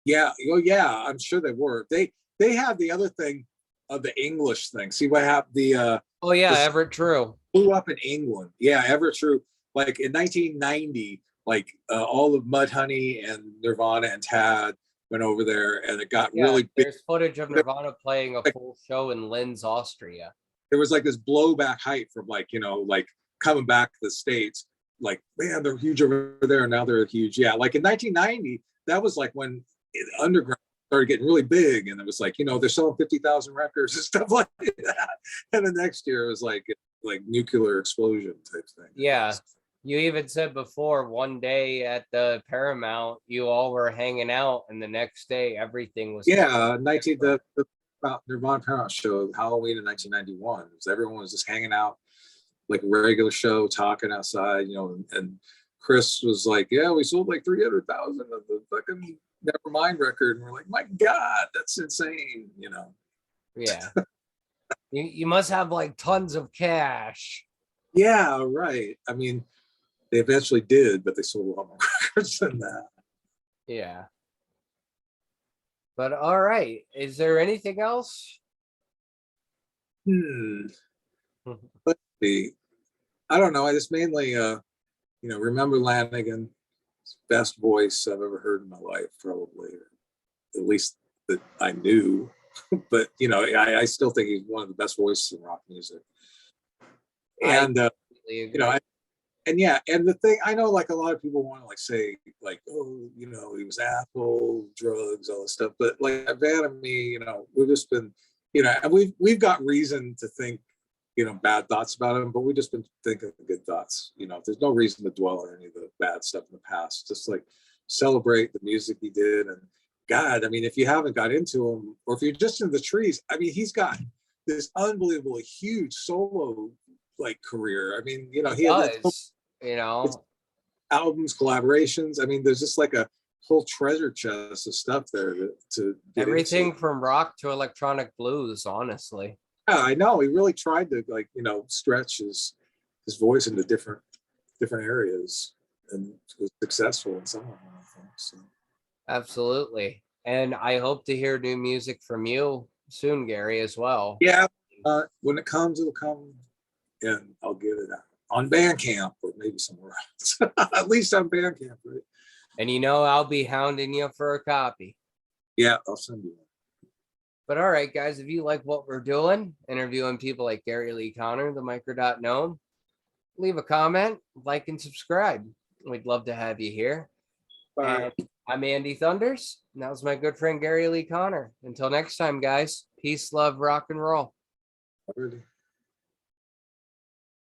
Yeah, oh yeah, I'm sure they were. They have the other thing of the English thing. See what happened?
Oh yeah,
The
Everett True.
blew up in England. Yeah, ever true. Like in 1990, like all of Mudhoney and Nirvana and Tad went over there, and it got
Yeah,
really big.
there's footage of Nirvana playing a full show in Linz, Austria.
There was like this blowback hype from like, like coming back to the States. Like, man, they're huge over there, and now they're huge. Yeah, like in 1990, that was like when underground started getting really big, and it was like, they're selling 50,000 records and stuff like that. And the next year it was like nuclear explosion type thing.
Yeah. You even said before, one day at the Paramount, you all were hanging out, and the next day everything was
Yeah, the Nirvana Paramount show, Halloween in 1991. Everyone was just hanging out, like a regular show, talking outside, and Chris was like, yeah, we sold like 300,000 of the fucking Nevermind record. And we're like, my God, that's insane,
Yeah. You must have like tons of cash.
Yeah, right. I mean, they eventually did, but they sold a lot more records than that.
Yeah. But all right. Is there anything else?
Let's see. I don't know. I just mainly, remember Lanigan, best voice I've ever heard in my life, probably, at least that I knew. But I still think he's one of the best voices in rock music. And and yeah, and the thing, I know, like a lot of people want to like say like, oh, he was asshole, drugs, all this stuff, but like Van and me, we've just been, and we've got reason to think, bad thoughts about him, but we've just been thinking good thoughts. There's no reason to dwell on any of the bad stuff in the past. Just like celebrate the music he did. And God, I mean, if you haven't got into him, or if you're just in the trees, I mean, he's got this unbelievably huge solo like career. I mean, he
does,
albums, collaborations. I mean, there's just like a whole treasure chest of stuff there to get
everything
into.
from rock to electronic blues, honestly.
Yeah, I know. He really tried to like, stretch his voice into different areas, and was successful in some of them, I think. So.
Absolutely. And I hope to hear new music from you soon, Gary, as well.
Yeah. When it comes, it'll come, and I'll get it out on Bandcamp or maybe somewhere else. At least on Bandcamp, right?
And I'll be hounding you for a copy.
Yeah, I'll send you one.
But all right, guys, if you like what we're doing, interviewing people like Gary Lee Connor, the Microdot Gnome, leave a comment, like, and subscribe. We'd love to have you here.
Bye.
And I'm Andy Thunders. And that was my good friend Gary Lee Connor. Until next time, guys. Peace, love, rock and roll.
Already.